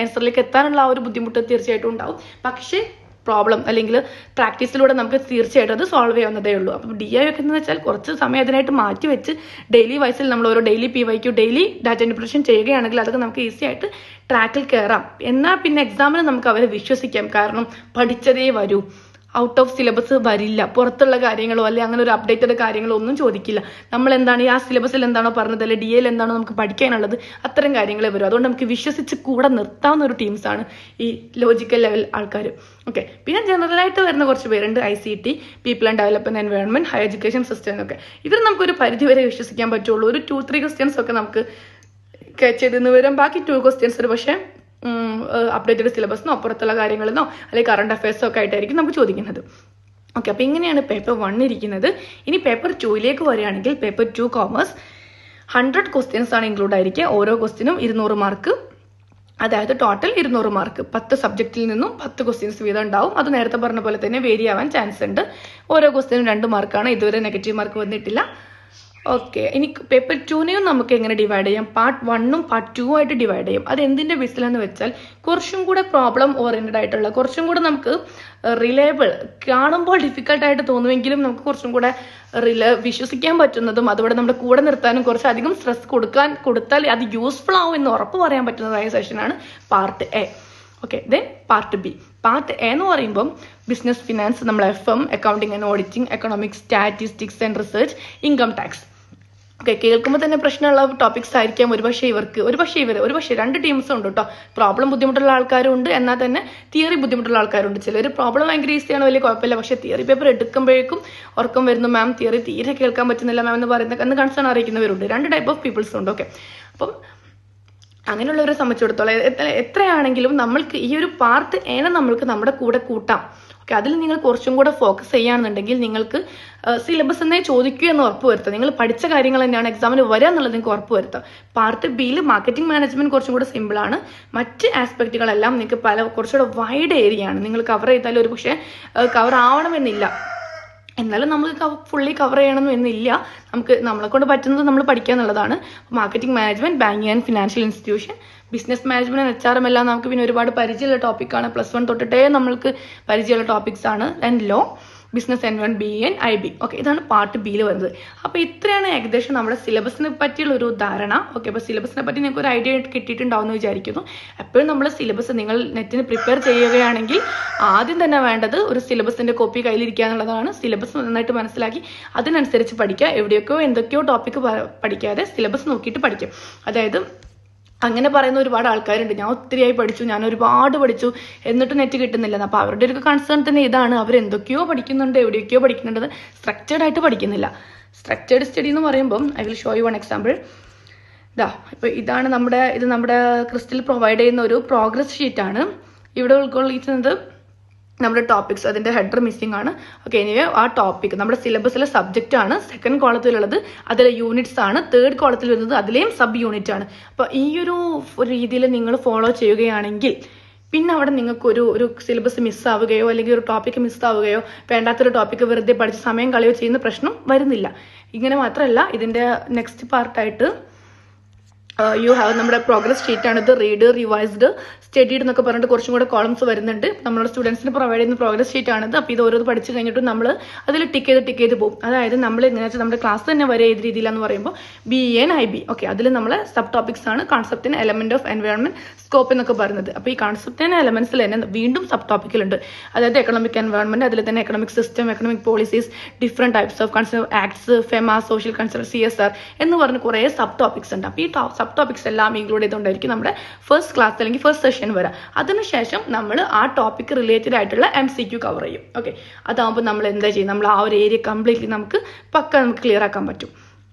ആൻസറിലേക്ക് എത്താനുള്ള ആ ഒരു ബുദ്ധിമുട്ട് തീർച്ചയായിട്ടും ഉണ്ടാവും. പക്ഷേ പ്രോബ്ലം അല്ലെങ്കിൽ പ്രാക്ടീസിലൂടെ നമുക്ക് തീർച്ചയായിട്ടും അത് സോൾവ് ചെയ്യാവുന്നതേ ഉള്ളൂ. അപ്പം DI ഒക്കെ എന്ന് വെച്ചാൽ കുറച്ച് സമയം അതിനായിട്ട് മാറ്റി വെച്ച് ഡെയിലി വൈസിൽ നമ്മൾ ഓരോ daily PYQ daily data interpretation ചെയ്യുകയാണെങ്കിൽ അതൊക്കെ നമുക്ക് ഈസി ആയിട്ട് ട്രാക്കിൽ കയറാം. എന്നാൽ പിന്നെ എക്സാമിന് നമുക്ക് അവരെ വിശ്വസിക്കാം. കാരണം പഠിച്ചതേ വരൂ, ഔട്ട് ഓഫ് സിലബസ് വരില്ല, പുറത്തുള്ള കാര്യങ്ങളോ അല്ലെ അങ്ങനെ ഒരു അപ്ഡേറ്റഡ് കാര്യങ്ങളോ ഒന്നും ചോദിക്കില്ല. നമ്മൾ എന്താണ് ആ സിലബസിൽ എന്താണോ പറഞ്ഞത് അല്ലെ DIയിൽ എന്താണോ നമുക്ക് പഠിക്കാനുള്ളത് അത്തരം കാര്യങ്ങളെ വരും. അതുകൊണ്ട് നമുക്ക് വിശ്വസിച്ച് കൂടെ നിർത്താവുന്ന ഒരു ടീംസാണ് ഈ ലോജിക്കൽ ലെവൽ ആൾക്കാർ. ഓക്കെ, പിന്നെ ജനറലായിട്ട് വരുന്ന കുറച്ച് പേരുണ്ട്, ICT, people and development environment, higher education system എന്നൊക്കെ. ഇവർ നമുക്കൊരു പരിധി വരെ വിശ്വസിക്കാൻ പറ്റുള്ളൂ. ഒരു 2-3 ക്വസ്റ്റ്യൻസ് ഒക്കെ നമുക്ക് ചെയ്തെന്ന് വരും. ബാക്കി 2 ക്വസ്റ്റ്യൻസ് ഒരു പക്ഷേ അപ്ഡേറ്റഡ് സിലബസിനോ പുറത്തുള്ള കാര്യങ്ങളിനോ അല്ലെങ്കിൽ കറണ്ട് അഫയേഴ്സോ ഒക്കെ ആയിട്ടായിരിക്കും നമുക്ക് ചോദിക്കുന്നത്. ഓക്കെ, അപ്പോൾ ഇങ്ങനെയാണ് പേപ്പർ 1 ഇരിക്കുന്നത്. ഇനി പേപ്പർ 2ലേക്ക് വരികയാണെങ്കിൽ പേപ്പർ 2 കോമേഴ്സ് 100 ക്വസ്റ്റ്യൻസ് ആണ് ഇൻക്ലൂഡ് ആയിരിക്കുക. ഓരോ ക്വസ്റ്റ്യനും 200 മാർക്ക്, അതായത് ടോട്ടൽ 200 മാർക്ക്. 10 സബ്ജക്റ്റിൽ നിന്നും 10 ക്വസ്റ്റ്യൻസ് വീതം ഉണ്ടാവും. അത് നേരത്തെ പറഞ്ഞ പോലെ തന്നെ വേരി ആവാൻ ചാൻസ് ഉണ്ട്. ഓരോ ക്വസ്റ്റ്യനും 2 മാർക്കാണ്, ഇതുവരെ നെഗറ്റീവ് മാർക്ക് വന്നിട്ടില്ല. ഓക്കെ, ഇനി പേപ്പർ 2നെയും നമുക്ക് എങ്ങനെ ഡിവൈഡ് ചെയ്യാം? പാർട്ട് 1ഉം പാർട്ട് 2 ആയിട്ട് ഡിവൈഡ് ചെയ്യും. അത് എന്തിന്റെ ബേസിലെന്ന് വെച്ചാൽ കുറച്ചും കൂടെ പ്രോബ്ലം ഓറിയന്റഡ് ആയിട്ടുള്ള, കുറച്ചും കൂടെ നമുക്ക് റിലയബിൾ, കാണുമ്പോൾ ഡിഫിക്കൽട്ട് ആയിട്ട് തോന്നുമെങ്കിലും നമുക്ക് കുറച്ചും കൂടെ വിശ്വസിക്കാൻ പറ്റുന്നതും അതുപോലെ നമ്മുടെ കൂടെ നിർത്താനും കുറച്ചധികം സ്ട്രെസ് കൊടുത്താൽ അത് യൂസ്ഫുൾ ആവും എന്ന് ഉറപ്പ് പറയാൻ പറ്റുന്നതായ സെഷനാണ് part A. Okay, then part B. Part A എന്ന് പറയുമ്പം ബിസിനസ്, ഫിനാൻസ്, നമ്മൾ FM, accounting and auditing, economics, statistics and research, income tax. Okay, കേൾക്കുമ്പോൾ തന്നെ പ്രശ്നമുള്ള ടോപ്പിക്സ് ആയിരിക്കാം ഒരുപക്ഷെ ഇവർക്ക്. ഒരുപക്ഷെ 2 ടീംസും ഉണ്ട് കേട്ടോ. പ്രോബ്ലം ബുദ്ധിമുട്ടുള്ള ആൾക്കാരും ഉണ്ട്, എന്നാൽ തന്നെ തിയറി ബുദ്ധിമുട്ടുള്ള ആൾക്കാരുണ്ട്. ചിലർ പ്രോബ്ലം ഭയങ്കര ഈസിയാണ്, വലിയ കുഴപ്പമില്ല, പക്ഷേ തിയറി പേപ്പർ എടുക്കുമ്പോഴേക്കും ഉറക്കം വരുന്നു, മാം തിയറി തീരെ കേൾക്കാൻ പറ്റുന്നില്ല മാം എന്ന് കൺസേൺ അറിയിക്കുന്നവരുണ്ട്. 2 ടൈപ്പ് ഓഫ് പീപ്പിൾസ് ഉണ്ട്. ഓക്കെ, അപ്പം അങ്ങനെയുള്ളവരെ സംബന്ധിച്ചിടത്തോളം എത്രയാണെങ്കിലും നമ്മൾക്ക് ഈ ഒരു പാർട്ട് എനെ നമ്മൾക്ക് നമ്മുടെ കൂടെ കൂട്ടാം. ഓക്കെ, അതിൽ നിങ്ങൾ കുറച്ചും കൂടെ ഫോക്കസ് ചെയ്യുകയാണെന്നുണ്ടെങ്കിൽ നിങ്ങൾക്ക് സിലബസ് എന്നേ ചോദിക്കുക എന്ന് ഉറപ്പ് വരുത്താം. നിങ്ങൾ പഠിച്ച കാര്യങ്ങൾ തന്നെയാണ് എക്സാമിന് വരിക എന്നുള്ളത് നിങ്ങൾക്ക് ഉറപ്പ് വരുത്താം. പാർട്ട് ബിയിൽ മാർക്കറ്റിംഗ് മാനേജ്മെന്റ് കുറച്ചും കൂടെ സിമ്പിളാണ്. മറ്റ് ആസ്പെക്റ്റുകളെല്ലാം നിങ്ങൾക്ക് കുറച്ചുകൂടെ വൈഡ് ഏരിയ ആണ്. നിങ്ങൾ കവർ ചെയ്താലും ഒരു പക്ഷേ കവർ ആവണമെന്നില്ല, എന്നാലും നമുക്ക് ഫുള്ളി കവർ ചെയ്യണമെന്നും എന്നില്ല. നമ്മളെ കൊണ്ട് പറ്റുന്നത് നമ്മൾ പഠിക്കുക എന്നുള്ളതാണ്. Marketing management, banking and financial institution, business management and HRM എല്ലാം നമുക്ക് പിന്നെ ഒരുപാട് പരിചയമുള്ള ടോപ്പിക്കാണ്. +1 തൊട്ടിട്ടേ നമ്മൾക്ക് പരിചയമുള്ള ടോപ്പിക്സ് ആണ്. And law, business environment, BE and IB. Okay, ഇതാണ് പാർട്ട് ബിയിൽ വരുന്നത്. അപ്പോൾ ഇത്രയാണ് ഏകദേശം നമ്മുടെ സിലബസിനെ പറ്റിയുള്ള ഒരു ധാരണ. ഓക്കെ, അപ്പോൾ സിലബസിനെ പറ്റി നിങ്ങൾക്ക് ഒരു ഐഡിയ കിട്ടിയിട്ടുണ്ടാവും എന്ന് വിചാരിക്കുന്നു. എപ്പോഴും നമ്മൾ സിലബസ് നിങ്ങൾ നെറ്റിന് പ്രിപ്പയർ ചെയ്യുകയാണെങ്കിൽ ആദ്യം തന്നെ വേണ്ടത് ഒരു സിലബസിന്റെ കോപ്പി കയ്യിലിരിക്കുക എന്നുള്ളതാണ്. സിലബസ് നന്നായിട്ട് മനസ്സിലാക്കി അതിനനുസരിച്ച് പഠിക്കുക. എവിടെയൊക്കെയോ എന്തൊക്കെയോ ടോപ്പിക്ക് പഠിക്കാതെ സിലബസ് നോക്കിയിട്ട് പഠിക്കും. അതായത് അങ്ങനെ പറയുന്ന ഒരുപാട് ആൾക്കാരുണ്ട്, ഞാൻ ഒത്തിരിയായി പഠിച്ചു, ഞാൻ ഒരുപാട് പഠിച്ചു, എന്നിട്ട് നെറ്റ് കിട്ടുന്നില്ല. അപ്പോൾ അവരുടെ ഒരു കൺസേൺ തന്നെ ഇതാണ്, അവരെന്തൊക്കെയോ പഠിക്കുന്നുണ്ട്, എവിടെയൊക്കെയോ പഠിക്കുന്നുണ്ട്, സ്ട്രക്ചേർഡ് ആയിട്ട് പഠിക്കുന്നില്ല. സ്ട്രക്ചേർഡ് സ്റ്റഡി എന്ന് പറയുമ്പം I will show you one example. ഇപ്പോൾ ഇതാണ് നമ്മുടെ ക്രിസ്റ്റൽ പ്രൊവൈഡ് ചെയ്യുന്ന ഒരു പ്രോഗ്രസ് ഷീറ്റാണ്. ഇവിടെ ഉൾക്കൊള്ളിക്കുന്നത് നമ്മുടെ ടോപ്പിക്സ്, അതിന്റെ ഹെഡർ മിസ്സിംഗ് ആണ്. ഓക്കെ, എനിവേ ആ ടോപ്പിക് നമ്മുടെ സിലബസിലെ സബ്ജക്റ്റ് ആണ്. 2nd കോളത്തിലുള്ളത് അതിലെ യൂണിറ്റ്സ് ആണ്. 3rd കോളത്തിൽ വരുന്നത് അതിലെയും സബ് യൂണിറ്റ് ആണ്. അപ്പോൾ ഈ ഒരു രീതിയിൽ നിങ്ങൾ ഫോളോ ചെയ്യുകയാണെങ്കിൽ പിന്നെ അവിടെ നിങ്ങൾക്ക് ഒരു സിലബസ് മിസ്സാവുകയോ അല്ലെങ്കിൽ ഒരു ടോപ്പിക്ക് മിസ്സാവുകയോ വേണ്ടാത്തൊരു ടോപ്പിക്ക് വെറുതെ പഠിച്ച് സമയം കളയോ ചെയ്യുന്ന പ്രശ്നം വരുന്നില്ല. ഇങ്ങനെ മാത്രമല്ല, ഇതിന്റെ നെക്സ്റ്റ് പാർട്ടായിട്ട് യു ഹാവ് നമ്മുടെ പ്രോഗ്രസ് ഷീറ്റ് ആണ്. ഇത് റീഡ്, റിവൈസ്ഡ്, സ്റ്റഡീഡ് എന്നൊക്കെ പറഞ്ഞിട്ട് കുറച്ചും കൂടെ കോളംസ് വരുന്നുണ്ട്. നമ്മുടെ സ്റ്റുഡൻസിന് പ്രൊവൈഡ് ചെയ്യുന്ന പ്രോഗ്രസ് ഷീറ്റ് ആണിത്. അപ്പോൾ ഇത് ഓരോന്ന് പഠിച്ചു കഴിഞ്ഞിട്ട് നമ്മൾ അതിൽ ടിക്ക് ചെയ്ത് പോകും. അതായത് നമ്മൾ എങ്ങനെയാ വെച്ചാൽ നമ്മുടെ ക്ലാസ് തന്നെ വരെ ഏത് രീതിയിലാന്ന് പറയുമ്പോൾ BE and IB. ഓക്കെ, അതിൽ നമ്മൾ സബ് ടോപ്പിക്സ് ആണ് concept and element of environment, scope എന്നൊക്കെ പറയുന്നത്. അപ്പോൾ ഈ കോൺസെപ്റ്റ് ആൻഡ് എലമെന്റ്സിൽ തന്നെ വീണ്ടും സബ് ടോപ്പിക്കിലുണ്ട്. അതായത് എക്കണോമിക് എൻവയോൺമെന്റ്, അതിൽ തന്നെ economic system, economic policies, different types of conserve acts, FEMA, social conserve, CSR എന്ന് പറഞ്ഞ് കുറേ സബ് ടോപ്പിക്സ് ഉണ്ട്. അപ്പോൾ ഈ സബ് ടോപ്പിക്സ് എല്ലാം ഇൻക്ലൂഡ് ചെയ്തുകൊണ്ടായിരിക്കും നമ്മുടെ ഫസ്റ്റ് ക്ലാസ് അല്ലെങ്കിൽ ഫസ്റ്റ് സെഷൻ വരാം. അതിനുശേഷം നമ്മൾ ആ ടോപ്പിക് റിലേറ്റഡ് ആയിട്ടുള്ള MCQ കവർ ചെയ്യും. ഓക്കെ, അതാകുമ്പോൾ നമ്മൾ എന്താ ചെയ്യും, നമ്മൾ ആ ഒരു ഏരിയ കംപ്ലീറ്റ്ലി നമുക്ക് ക്ലിയർ ആക്കാൻ പറ്റും.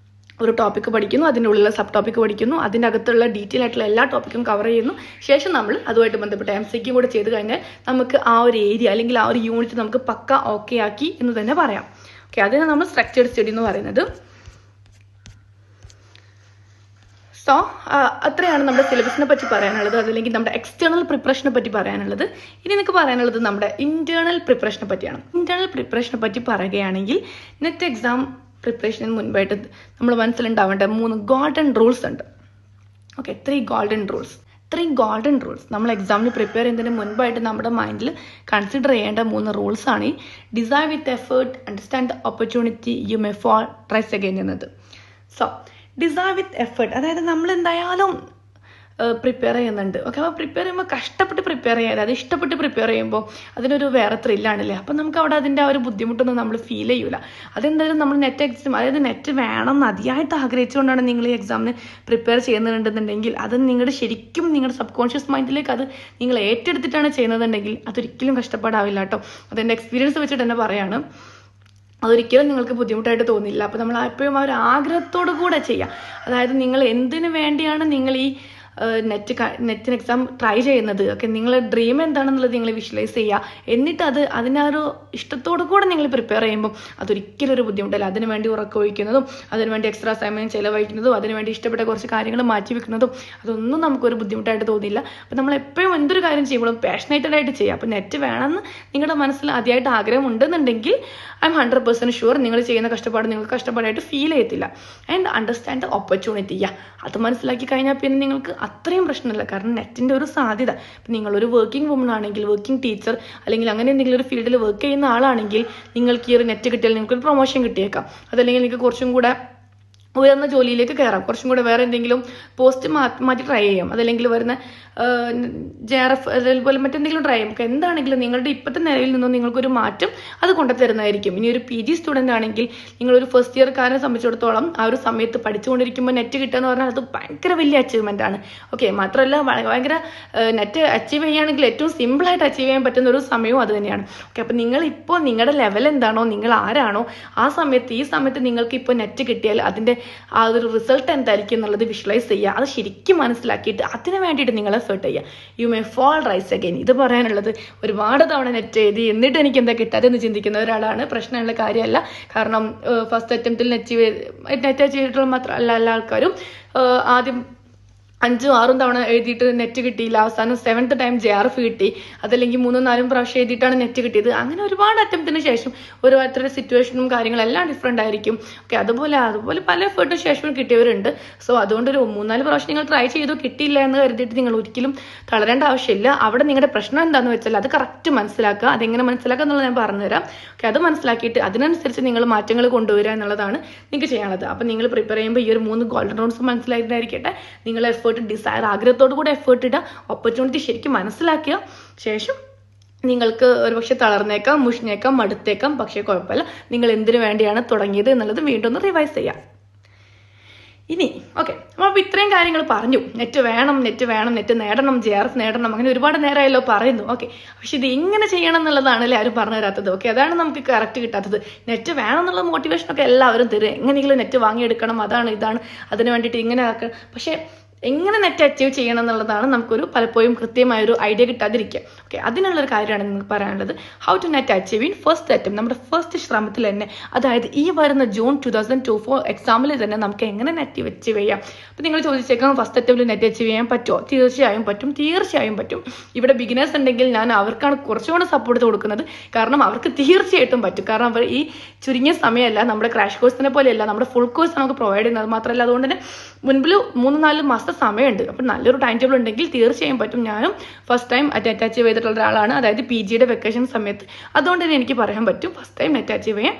ഒരു ടോപ്പിക്ക് പഠിക്കുന്നു, അതിൻ്റെ ഉള്ളിലുള്ള സബ് ടോപ്പിക്ക് പഠിക്കുന്നു, അതിൻ്റെ അകത്തുള്ള ഡീറ്റെയിൽ ആയിട്ടുള്ള എല്ലാ ടോപ്പിക്കും കവർ ചെയ്യുന്നു. ശേഷം നമ്മൾ അതുമായിട്ട് ബന്ധപ്പെട്ട MCQ കൂടെ ചെയ്ത് കഴിഞ്ഞാൽ നമുക്ക് ആ ഒരു ഏരിയ അല്ലെങ്കിൽ ആ ഒരു യൂണിറ്റ് നമുക്ക് പക്ക ഓക്കെ ആക്കി എന്ന് തന്നെ പറയാം. ഓക്കെ, അതിനെ നമ്മൾ സ്ട്രക്ചേർഡ് സ്റ്റഡി എന്ന് പറയുന്നത്. സോ അത്രയാണ് നമ്മുടെ സിലബസിനെ പറ്റി പറയാനുള്ളത്, അതല്ലെങ്കിൽ നമ്മുടെ എക്സ്റ്റേണൽ പ്രിപ്പറേഷനെ പറ്റി പറയാനുള്ളത്. ഇനി നിങ്ങൾക്ക് പറയാനുള്ളത് നമ്മുടെ ഇന്റേണൽ പ്രിപ്പറേഷനെ പറ്റിയാണ്. ഇന്റേണൽ പ്രിപ്പറേഷനെ പറ്റി പറയുകയാണെങ്കിൽ നെറ്റ് എക്സാം പ്രിപ്പറേഷന് മുൻപായിട്ട് നമ്മൾ മനസ്സിലുണ്ടാവേണ്ട 3 ഗോൾഡൻ റൂൾസ് ഉണ്ട്. ഓക്കെ, 3 ഗോൾഡൻ റൂൾസ് നമ്മൾ എക്സാമിന് പ്രിപ്പയർ ചെയ്യുന്നതിന് മുൻപായിട്ട് നമ്മുടെ മൈൻഡിൽ കൺസിഡർ ചെയ്യേണ്ട 3 റൂൾസാണ് ഈ desire with effort, understand the opportunity, you may fall, tries again എന്നത്. സോ ഡിസൈർ വിത്ത് എഫേർട്ട്, അതായത് നമ്മൾ എന്തായാലും പ്രിപ്പയർ ചെയ്യുന്നുണ്ട്. ഓക്കെ, അപ്പോൾ പ്രിപ്പയർ ചെയ്യുമ്പോൾ കഷ്ടപ്പെട്ട് പ്രിപ്പയർ ചെയ്യാതെ അത് ഇഷ്ടപ്പെട്ട് പ്രിപ്പയർ ചെയ്യുമ്പോൾ അതിനൊരു വേറെ ത്രില്ലാണല്ലേ. അപ്പം നമുക്ക് അവിടെ അതിൻ്റെ ആ ഒരു ബുദ്ധിമുട്ടൊന്നും നമ്മൾ ഫീൽ ചെയ്യൂല. അതെന്തായാലും നമ്മൾ നെറ്റ് എക്സാം, അതായത് നെറ്റ് വേണം എന്ന് അതിയായിട്ട് ആഗ്രഹിച്ചുകൊണ്ടാണ് നിങ്ങൾ ഈ എക്സാമിന് പ്രിപ്പയർ ചെയ്യുന്നുണ്ടെന്നുണ്ടെങ്കിൽ അത് നിങ്ങളുടെ ശരിക്കും നിങ്ങളുടെ സബ് കോൺഷ്യസ് മൈൻഡിലേക്ക് അത് നിങ്ങൾ ഏറ്റെടുത്തിട്ടാണ് ചെയ്യുന്നതെന്നുണ്ടെങ്കിൽ അതൊരിക്കലും കഷ്ടപ്പാടാവില്ല കേട്ടോ. അതെൻ്റെ എക്സ്പീരിയൻസ് വെച്ചിട്ട് തന്നെ പറയാണ്. അതൊരിക്കലും നിങ്ങൾക്ക് ബുദ്ധിമുട്ടായിട്ട് തോന്നില്ല. അപ്പോൾ നമ്മൾ എപ്പോഴും ആ ഒരു ആഗ്രഹത്തോടു കൂടെ ചെയ്യാം. അതായത് നിങ്ങൾ എന്തിനു വേണ്ടിയാണ് നിങ്ങൾ ഈ നെറ്റിന് എക്സാം ട്രൈ ചെയ്യുന്നത്, ഓക്കെ, നിങ്ങളുടെ ഡ്രീം എന്താണെന്നുള്ളത് നിങ്ങൾ വിഷ്വലൈസ് ചെയ്യുക. എന്നിട്ട് അതിനൊരു ഇഷ്ടത്തോടു കൂടെ നിങ്ങൾ പ്രിപ്പയർ ചെയ്യുമ്പോൾ അതൊരിക്കലും ഒരു ബുദ്ധിമുട്ടല്ല. അതിനുവേണ്ടി ഉറക്കമൊഴിക്കുന്നതും അതിനുവേണ്ടി എക്സ്ട്രാ സമയം ചിലവഴിക്കുന്നതും അതിനുവേണ്ടി ഇഷ്ടപ്പെട്ട കുറച്ച് കാര്യങ്ങൾ മാറ്റി വെക്കുന്നതും അതൊന്നും നമുക്കൊരു ബുദ്ധിമുട്ടായിട്ട് തോന്നില്ല. അപ്പോൾ നമ്മൾ എപ്പോഴും എന്തൊരു കാര്യം ചെയ്യുമ്പോഴും പാഷനേറ്റഡ് ആയിട്ട് ചെയ്യുക. അപ്പോൾ നെറ്റ് വേണമെന്ന് നിങ്ങളുടെ മനസ്സിൽ ആദ്യമായിട്ട് ആഗ്രഹം ഉണ്ടെന്നുണ്ടെങ്കിൽ ഐ എം 100% ഷുവർ നിങ്ങൾ ചെയ്യുന്ന കഷ്ടപ്പാട് നിങ്ങൾക്ക് കഷ്ടപ്പാടായിട്ട് ഫീൽ ചെയ്യത്തില്ല. ആൻഡ് അണ്ടർസ്റ്റാൻഡ് ദ ഓപ്പർച്യൂണിറ്റി, അത് മനസ്സിലാക്കി കഴിഞ്ഞാൽ പിന്നെ നിങ്ങൾക്ക് അത്രയും പ്രശ്നമില്ല. കാരണം നെറ്റിൻ്റെ ഒരു സാധ്യത, ഇപ്പം നിങ്ങളൊരു വർക്കിംഗ് വുമൺ ആണെങ്കിൽ, വർക്കിംഗ് ടീച്ചർ അല്ലെങ്കിൽ അങ്ങനെ എന്തെങ്കിലും ഒരു ഫീൽഡിൽ വർക്ക് ചെയ്യുന്ന ആളാണെങ്കിൽ നിങ്ങൾക്ക് ഈ ഒരു നെറ്റ് കിട്ടിയാൽ നിങ്ങൾക്കൊരു പ്രൊമോഷൻ കിട്ടിയേക്കാം. അതല്ലെങ്കിൽ നിങ്ങൾക്ക് കുറച്ചും കൂടെ ഉയർന്ന ജോലിയിലേക്ക് കയറാം, കുറച്ചും കൂടെ വേറെ എന്തെങ്കിലും പോസ്റ്റ് മാറ്റി ട്രൈ ചെയ്യാം. അതല്ലെങ്കിൽ വരുന്ന JRF അതേപോലെ മറ്റെന്തെങ്കിലും ട്രൈ ചെയ്യാം. എന്താണെങ്കിലും നിങ്ങളുടെ ഇപ്പോഴത്തെ നിലയിൽ നിന്നും നിങ്ങൾക്കൊരു മാറ്റം അത് കൊണ്ടുതരുന്നതായിരിക്കും. ഇനി ഒരു PG സ്റ്റുഡൻ്റ് ആണെങ്കിൽ നിങ്ങളൊരു ഫസ്റ്റ് ഇയർക്കാരനെ സംബന്ധിച്ചിടത്തോളം ആ ഒരു സമയത്ത് പഠിച്ചുകൊണ്ടിരിക്കുമ്പോൾ നെറ്റ് കിട്ടുക എന്ന് പറഞ്ഞാൽ അത് ഭയങ്കര വലിയ അച്ചീവ്മെൻ്റ് ആണ്. ഓക്കെ, മാത്രമല്ല ഭയങ്കര നെറ്റ് അച്ചീവ് ചെയ്യുകയാണെങ്കിൽ ഏറ്റവും സിമ്പിളായിട്ട് അച്ചീവ് ചെയ്യാൻ പറ്റുന്ന ഒരു സമയവും അത് തന്നെയാണ്. ഓക്കെ, അപ്പോൾ നിങ്ങളിപ്പോൾ നിങ്ങളുടെ ലെവൽ എന്താണോ, നിങ്ങൾ ആരാണോ, ഈ സമയത്ത് നിങ്ങൾക്ക് ഇപ്പോൾ നെറ്റ് കിട്ടിയാൽ അതിൻ്റെ ആ ഒരു റിസൾട്ട് എന്തായിരിക്കും എന്നുള്ളത് വിഷ്വലൈസ് ചെയ്യുക. അത് ശരിക്കും മനസ്സിലാക്കിയിട്ട് അതിന് വേണ്ടിയിട്ട് നിങ്ങൾ എഫേർട്ട് ചെയ്യുക. You may fall, rise again. ഇത് പറയാനുള്ളത്. ഒരുപാട് തവണ നെറ്റ് എഴുതി എന്നിട്ട് എനിക്ക് എന്താ കിട്ടാതെന്ന് ചിന്തിക്കുന്ന ഒരാളാണ്. പ്രശ്നമുള്ള കാര്യമല്ല. കാരണം ഫസ്റ്റ് അറ്റംപ്റ്റിൽ നെറ്റ് ചെയ്തിട്ടുള്ള മാത്രമല്ല എല്ലാ ആൾക്കാരും ആദ്യം 5-6 തവണ എഴുതിയിട്ട് നെറ്റ് കിട്ടിയില്ല, അവസാനം 7th ടൈം JRF കിട്ടി, അതല്ലെങ്കിൽ 3-4 പ്രാവശ്യം എഴുതിയിട്ടാണ് നെറ്റ് കിട്ടിയത്. അങ്ങനെ ഒരുപാട് അറ്റംപ്റ്റിന് ശേഷം ഓരോരുത്തരുടെ സിറ്റുവേഷനും കാര്യങ്ങളെല്ലാം ഡിഫറെൻ്റ് ആയിരിക്കും. ഓക്കെ, അതുപോലെ പല എഫേർട്ടിന് ശേഷം കിട്ടിയവരുണ്ട്. സോ അതുകൊണ്ട് ഒരു 3-4 പ്രാവശ്യം നിങ്ങൾ ട്രൈ ചെയ്തു കിട്ടിയില്ല എന്ന് കരുതിയിട്ട് നിങ്ങൾ ഒരിക്കലും തളരേണ്ട ആവശ്യമില്ല. അവിടെ നിങ്ങളുടെ പ്രശ്നം എന്താണെന്ന് വെച്ചാൽ അത് കറക്റ്റ് മനസ്സിലാക്കുക. അതെങ്ങനെ മനസ്സിലാക്കുക എന്നുള്ളത് ഞാൻ പറഞ്ഞുതരാം. ഓക്കെ, അത് മനസ്സിലാക്കിയിട്ട് അതിനനുസരിച്ച് നിങ്ങൾ മാറ്റങ്ങൾ കൊണ്ടുവരിക എന്നുള്ളതാണ് നിങ്ങൾക്ക് ചെയ്യാനുള്ളത്. അപ്പം നിങ്ങൾ പ്രിപ്പയർ ചെയ്യുമ്പോൾ ഈ ഒരു 3 ഗോൾഡൻ റൂൾസ് മനസ്സിലായിട്ടുണ്ടായിരിക്കട്ടെ. നിങ്ങൾ എഫേർട്ട് ഡിസയർ, ആഗ്രഹത്തോടു കൂടെ എഫേർട്ട് ഇടുക, ഓപ്പർച്യൂണിറ്റി ശരിക്കും മനസ്സിലാക്കുക. ശേഷം നിങ്ങൾക്ക് ഒരുപക്ഷെ തളർന്നേക്കാം, മുഷിഞ്ഞേക്കാം, മടുത്തേക്കാം, പക്ഷേ കുഴപ്പമില്ല. നിങ്ങൾ എന്തിനു വേണ്ടിയാണ് തുടങ്ങിയത് എന്നുള്ളത് വീണ്ടും ഒന്ന് റിവൈസ് ചെയ്യാം. ഇനി ഓക്കെ, അപ്പോൾ ഇത്രയും കാര്യങ്ങൾ പറഞ്ഞു. നെറ്റ് വേണം, നെറ്റ് നേടണം, JRF നേടണം, അങ്ങനെ ഒരുപാട് നേരമായല്ലോ പറയുന്നു. ഓക്കെ, പക്ഷെ ഇത് എങ്ങനെ ചെയ്യണം എന്നുള്ളതാണല്ലേ ആരും പറഞ്ഞു തരാത്തത്. ഓക്കെ, അതാണ് നമുക്ക് കറക്റ്റ് കിട്ടാത്തത്. നെറ്റ് വേണം എന്നുള്ള മോട്ടിവേഷനൊക്കെ എല്ലാവരും തരും. എങ്ങനെയെങ്കിലും നെറ്റ് വാങ്ങിയെടുക്കണം, അതാണ് ഇതാണ്, അതിന് വേണ്ടിയിട്ട് ഇങ്ങനെ ആക്കണം. പക്ഷേ എങ്ങനെ നെറ്റ് അച്ചീവ് ചെയ്യണം എന്നുള്ളതാണ് നമുക്കൊരു പലപ്പോഴും കൃത്യമായൊരു ഐഡിയ കിട്ടാതിരിക്കുക. ഓക്കെ, അതിനുള്ളൊരു കാര്യമാണ് നിങ്ങൾക്ക് പറയാനുള്ളത്. How to net achieve in first attempt, നമ്മുടെ ഫസ്റ്റ് ശ്രമത്തിൽ തന്നെ, അതായത് ഈ വരുന്ന ജൂൺ 2024 എക്സാമിൽ തന്നെ നമുക്ക് എങ്ങനെ നെറ്റ് അച്ചീവ് ചെയ്യാം. അപ്പോൾ നിങ്ങൾ ചോദിച്ചേക്കാം ഫസ്റ്റ് അറ്റംപ്റ്റിൽ നെറ്റ് അച്ചീവ് ചെയ്യാൻ പറ്റുമോ? തീർച്ചയായും പറ്റും. ഇവിടെ ബിഗിനേഴ്സ് ഉണ്ടെങ്കിൽ ഞാൻ അവർക്കാണ് കുറച്ചുകൂടെ സപ്പോർട്ട് കൊടുക്കുന്നത്. കാരണം അവർക്ക് തീർച്ചയായിട്ടും പറ്റും. കാരണം അവർ ഈ ചുരുങ്ങിയ സമയമല്ല, നമ്മുടെ ക്രാഷ് കോഴ്സിനെ പോലെയല്ല, നമ്മുടെ ഫുൾ കോഴ്സ് നമുക്ക് പ്രൊവൈഡ് ചെയ്യുന്നത്. മാത്രമല്ല അതുകൊണ്ട് തന്നെ മുൻപിൽ 3-4 മാസത്തെ സമയമുണ്ട്. അപ്പം നല്ലൊരു ടൈം ടേബിൾ ഉണ്ടെങ്കിൽ തീർച്ചയായും പറ്റും. ഞാനും ഫസ്റ്റ് ടൈം നെറ്റ് അച്ചീവ് ചെയ്തിട്ടുള്ള ഒരാളാണ്, അതായത് PGയുടെ വെക്കേഷൻ സമയത്ത്. അതുകൊണ്ട് തന്നെ എനിക്ക് പറയാൻ പറ്റും ഫസ്റ്റ് ടൈം നെറ്റ് അച്ചീവ് ചെയ്യാൻ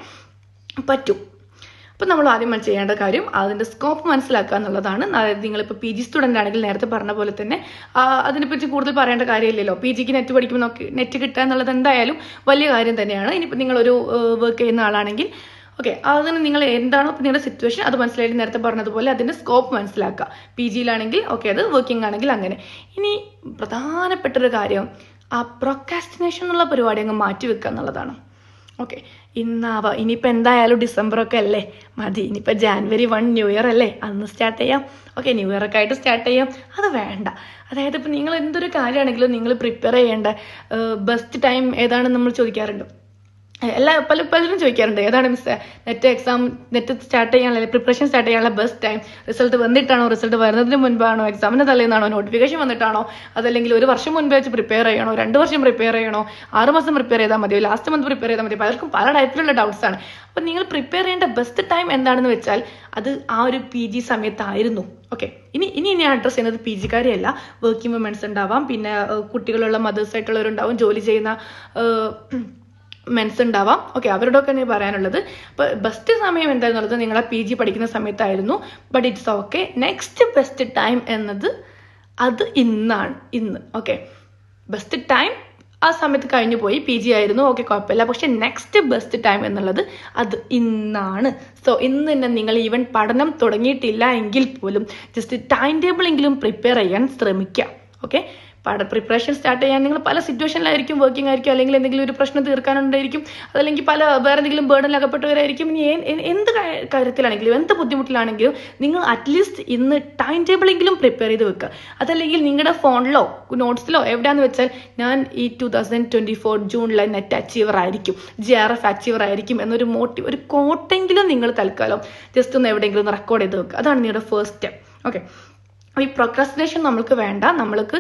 പറ്റും. അപ്പം നമ്മൾ ആദ്യം ചെയ്യേണ്ട കാര്യം അതിൻ്റെ സ്കോപ്പ് മനസ്സിലാക്കുക എന്നുള്ളതാണ്. അതായത് നിങ്ങളിപ്പോൾ PG സ്റ്റുഡൻ്റ് ആണെങ്കിൽ നേരത്തെ പറഞ്ഞ പോലെ തന്നെ അതിനെപ്പറ്റി കൂടുതൽ പറയേണ്ട കാര്യമില്ലല്ലോ. PGക്ക് നെറ്റ് പഠിക്കുമ്പോൾ നെറ്റ് കിട്ടുക എന്നുള്ളത് എന്തായാലും വലിയ കാര്യം തന്നെയാണ്. ഇനിയിപ്പോൾ നിങ്ങളൊരു വർക്ക് ചെയ്യുന്ന ആളാണെങ്കിൽ ഓക്കെ, അതിന് നിങ്ങൾ എന്താണോ നിങ്ങളുടെ സിറ്റുവേഷൻ അത് മനസ്സിലായിട്ട് നേരത്തെ പറഞ്ഞതുപോലെ അതിൻ്റെ സ്കോപ്പ് മനസ്സിലാക്കുക. PGയിലാണെങ്കിൽ ഓക്കെ, അത് വർക്കിംഗ് ആണെങ്കിൽ അങ്ങനെ. ഇനി പ്രധാനപ്പെട്ടൊരു കാര്യം, ആ പ്രൊക്കാസ്റ്റിനേഷൻ എന്നുള്ള പരിപാടി അങ്ങ് മാറ്റി വെക്കുക എന്നുള്ളതാണ്. ഓക്കെ, ഇന്നാവാം. ഇനിയിപ്പോൾ എന്തായാലും ഡിസംബറൊക്കെ അല്ലേ, മതി. ഇനിയിപ്പോൾ ജാനുവരി 1 ന്യൂ ഇയർ അല്ലേ, അന്ന് സ്റ്റാർട്ട് ചെയ്യാം. ഓക്കെ, ന്യൂ ഇയർ ഒക്കെ ആയിട്ട് സ്റ്റാർട്ട് ചെയ്യാം. അത് വേണ്ട. അതായത് ഇപ്പം നിങ്ങൾ എന്തൊരു കാര്യമാണെങ്കിലും നിങ്ങൾ പ്രിപ്പയർ ചെയ്യേണ്ട ബെസ്റ്റ് ടൈം ഏതാണെന്ന് നമ്മൾ ചോദിക്കാറുണ്ട്. പലരും ചോദിക്കാറുണ്ട്, ഏതാണ് മിസ് നെറ്റ് സ്റ്റാർട്ട് ചെയ്യാനുള്ള പ്രിപ്പറേഷൻ സ്റ്റാർട്ട് ചെയ്യാനുള്ള ബെസ്റ്റ് ടൈം? റിസൾട്ട് വന്നിട്ടാണോ, റിസൾട്ട് വരുന്നതിന് മുൻപാണോ, എക്സാമിന് തലേന്നാണോ, നോട്ടിഫിക്കേഷൻ വന്നിട്ടാണോ, അതല്ലെങ്കിൽ ഒരു വർഷം മുൻപേ വെച്ച് പ്രിപ്പയർ ചെയ്യണോ, 2 വർഷം പ്രിപ്പയർ ചെയ്യണോ, 6 മാസം പ്രിപ്പയർ ചെയ്താൽ മതിയോ, ലാസ്റ്റ് മന്ത് പ്രിപ്പയർ ചെയ്താൽ മതി? പലർക്കും പല ടൈപ്പിലുള്ള ഡൗട്ട്സ് ആണ്. അപ്പം നിങ്ങൾ പ്രിപ്പയർ ചെയ്യേണ്ട ബെസ്റ്റ് ടൈം എന്താണെന്ന് വെച്ചാൽ അത് ആ ഒരു PG സമയത്തായിരുന്നു. ഓക്കെ, ഇനി ഞാൻ അഡ്രസ് ചെയ്യുന്നത് PG കാരെയല്ല. വർക്കിംഗ് വുമൻസ് ഉണ്ടാവാം, പിന്നെ കുട്ടികളുള്ള മദേഴ്സ് ആയിട്ടുള്ളവരുണ്ടാവും, ജോലി ചെയ്യുന്ന മെൻസ് ഉണ്ടാവാം. ഓക്കെ, അവരോടൊക്കെ തന്നെ പറയാനുള്ളത്. അപ്പോൾ ബെസ്റ്റ് സമയം എന്താണെന്നുള്ളത് നിങ്ങൾ ആ PG പഠിക്കുന്ന സമയത്തായിരുന്നു. But it's okay. Next best time എന്നത് അത് ഇന്ന്. ഓക്കെ, ബെസ്റ്റ് ടൈം ആ സമയത്ത് കഴിഞ്ഞു പോയി, PG ആയിരുന്നു, ഓക്കെ, കുഴപ്പമില്ല. പക്ഷെ നെക്സ്റ്റ് ബെസ്റ്റ് ടൈം എന്നുള്ളത് അത് ഇന്നാണ്. സോ ഇന്ന് തന്നെ നിങ്ങൾ ഈവൻ പഠനം തുടങ്ങിയിട്ടില്ല എങ്കിൽ പോലും ജസ്റ്റ് ടൈം ടേബിൾ എങ്കിലും പ്രിപ്പയർ ചെയ്യാൻ ശ്രമിക്കുക. ഓക്കെ, പ്രിപ്പറേഷൻ സ്റ്റാർട്ട് ചെയ്യാൻ നിങ്ങൾ പല സിറ്റുവേഷനിലായിരിക്കും, വർക്കിംഗ് ആയിരിക്കും, അല്ലെങ്കിൽ എന്തെങ്കിലും ഒരു പ്രശ്നം തീർക്കാനുണ്ടായിരിക്കും, അതല്ലെങ്കിൽ വേറെ എന്തെങ്കിലും ബേർഡനിൽ അകപ്പെട്ടവരായിരിക്കും. ഇനി എന്ത് കാര്യത്തിലാണെങ്കിലും എന്ത് ബുദ്ധിമുട്ടിലാണെങ്കിലും നിങ്ങൾ അറ്റ്ലീസ്റ്റ് ഇന്ന് ടൈം ടേബിളെങ്കിലും പ്രിപ്പയർ ചെയ്ത് വെക്കുക. അതല്ലെങ്കിൽ നിങ്ങളുടെ ഫോണിലോ നോട്ട്സിലോ എവിടെയാണെന്ന് വെച്ചാൽ ഞാൻ ഈ 2024 ജൂണിലെ നെറ്റ് അച്ചീവർ ആയിരിക്കും, GRF അച്ചീവർ ആയിരിക്കും എന്നൊരു ഒരു കോട്ടെങ്കിലും നിങ്ങൾ തൽക്കാലം ജസ്റ്റ് ഒന്ന് എവിടെയെങ്കിലും ഒന്ന് റെക്കോർഡ് ചെയ്ത് വെക്കുക. അതാണ് നിങ്ങളുടെ ഫസ്റ്റ് സ്റ്റെപ്പ്. ഓക്കെ, ഈ പ്രൊക്രാസ്റ്റിനേഷൻ നമ്മൾക്ക് വേണ്ട. നമ്മൾക്ക്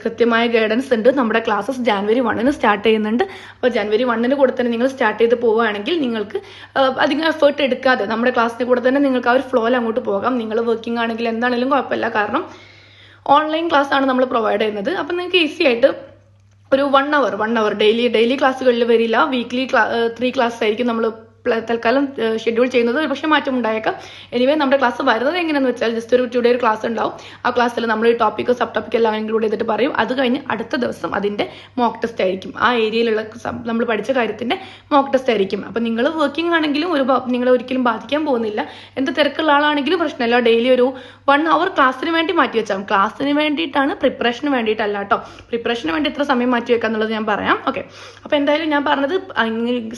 കൃത്യമായ ഗൈഡൻസ് ഉണ്ട്. നമ്മുടെ ക്ലാസ്സസ് ജാനുവരി 1 സ്റ്റാർട്ട് ചെയ്യുന്നുണ്ട്. അപ്പോൾ ജാനുവരി 1 കൂടെ തന്നെ നിങ്ങൾ സ്റ്റാർട്ട് ചെയ്ത് പോവുകയാണെങ്കിൽ നിങ്ങൾക്ക് അധികം എഫേർട്ട് എടുക്കാതെ നമ്മുടെ ക്ലാസ്സിൻ്റെ കൂടെ തന്നെ നിങ്ങൾക്ക് ആ ഒരു ഫ്ലോയിൽ അങ്ങോട്ട് പോകാം. നിങ്ങൾ വർക്കിംഗ് ആണെങ്കിൽ എന്താണെങ്കിലും കുഴപ്പമില്ല, കാരണം ഓൺലൈൻ ക്ലാസ് ആണ് നമ്മൾ പ്രൊവൈഡ് ചെയ്യുന്നത്. അപ്പം നിങ്ങൾക്ക് ഈസി ആയിട്ട് ഒരു 1 അവർ ഡെയിലി ക്ലാസ്സുകളിൽ വരില്ല. വീക്ക്ലി 3 ക്ലാസ് ആയിരിക്കും നമ്മൾ തൽക്കാലം ഷെഡ്യൂൾ ചെയ്യുന്നത്. ഒരു പക്ഷേ മാറ്റം ഉണ്ടായേക്കാം. എനിവേ നമ്മുടെ ക്ലാസ് വരുന്നത് എങ്ങനെയാണെന്ന് വെച്ചാൽ ജസ്റ്റ് ഒരു ടുഡേ ഒരു ക്ലാസ് ഉണ്ടാവും. ആ ക്ലാസ്സിൽ നമ്മൾ ഈ ടോപ്പിക്കോ സബ് ടോപ്പിക്കോ എല്ലാം ഇൻക്ലൂഡ് ചെയ്തിട്ട് പറയും. അത് കഴിഞ്ഞ് അടുത്ത ദിവസം അതിൻ്റെ മോക്ക് ടെസ്റ്റ് ആയിരിക്കും. ആ ഏരിയയിലുള്ള നമ്മൾ പഠിച്ച കാര്യത്തിൻ്റെ മോക്ക് ടെസ്റ്റ് ആയിരിക്കും. അപ്പം നിങ്ങൾ വർക്കിംഗ് ആണെങ്കിലും നിങ്ങളെ ഒരിക്കലും ബാധിക്കാൻ പോകുന്നില്ല. എന്ത് തിരക്കുള്ള ആളാണെങ്കിലും പ്രശ്നമില്ല. ഡെയിലി ഒരു 1 അവർ ക്ലാസ്സിന് വേണ്ടി മാറ്റി വെച്ചാൽ, ക്ലാസ്സിന് വേണ്ടിയിട്ടാണ്, പ്രിപ്പറേഷന് വേണ്ടിയിട്ടല്ല കേട്ടോ. പ്രിപ്പറേഷന് വേണ്ടി എത്ര സമയം മാറ്റി വെക്കുക എന്നുള്ളത് ഞാൻ പറയാം. ഓക്കെ, അപ്പോൾ എന്തായാലും ഞാൻ പറഞ്ഞത്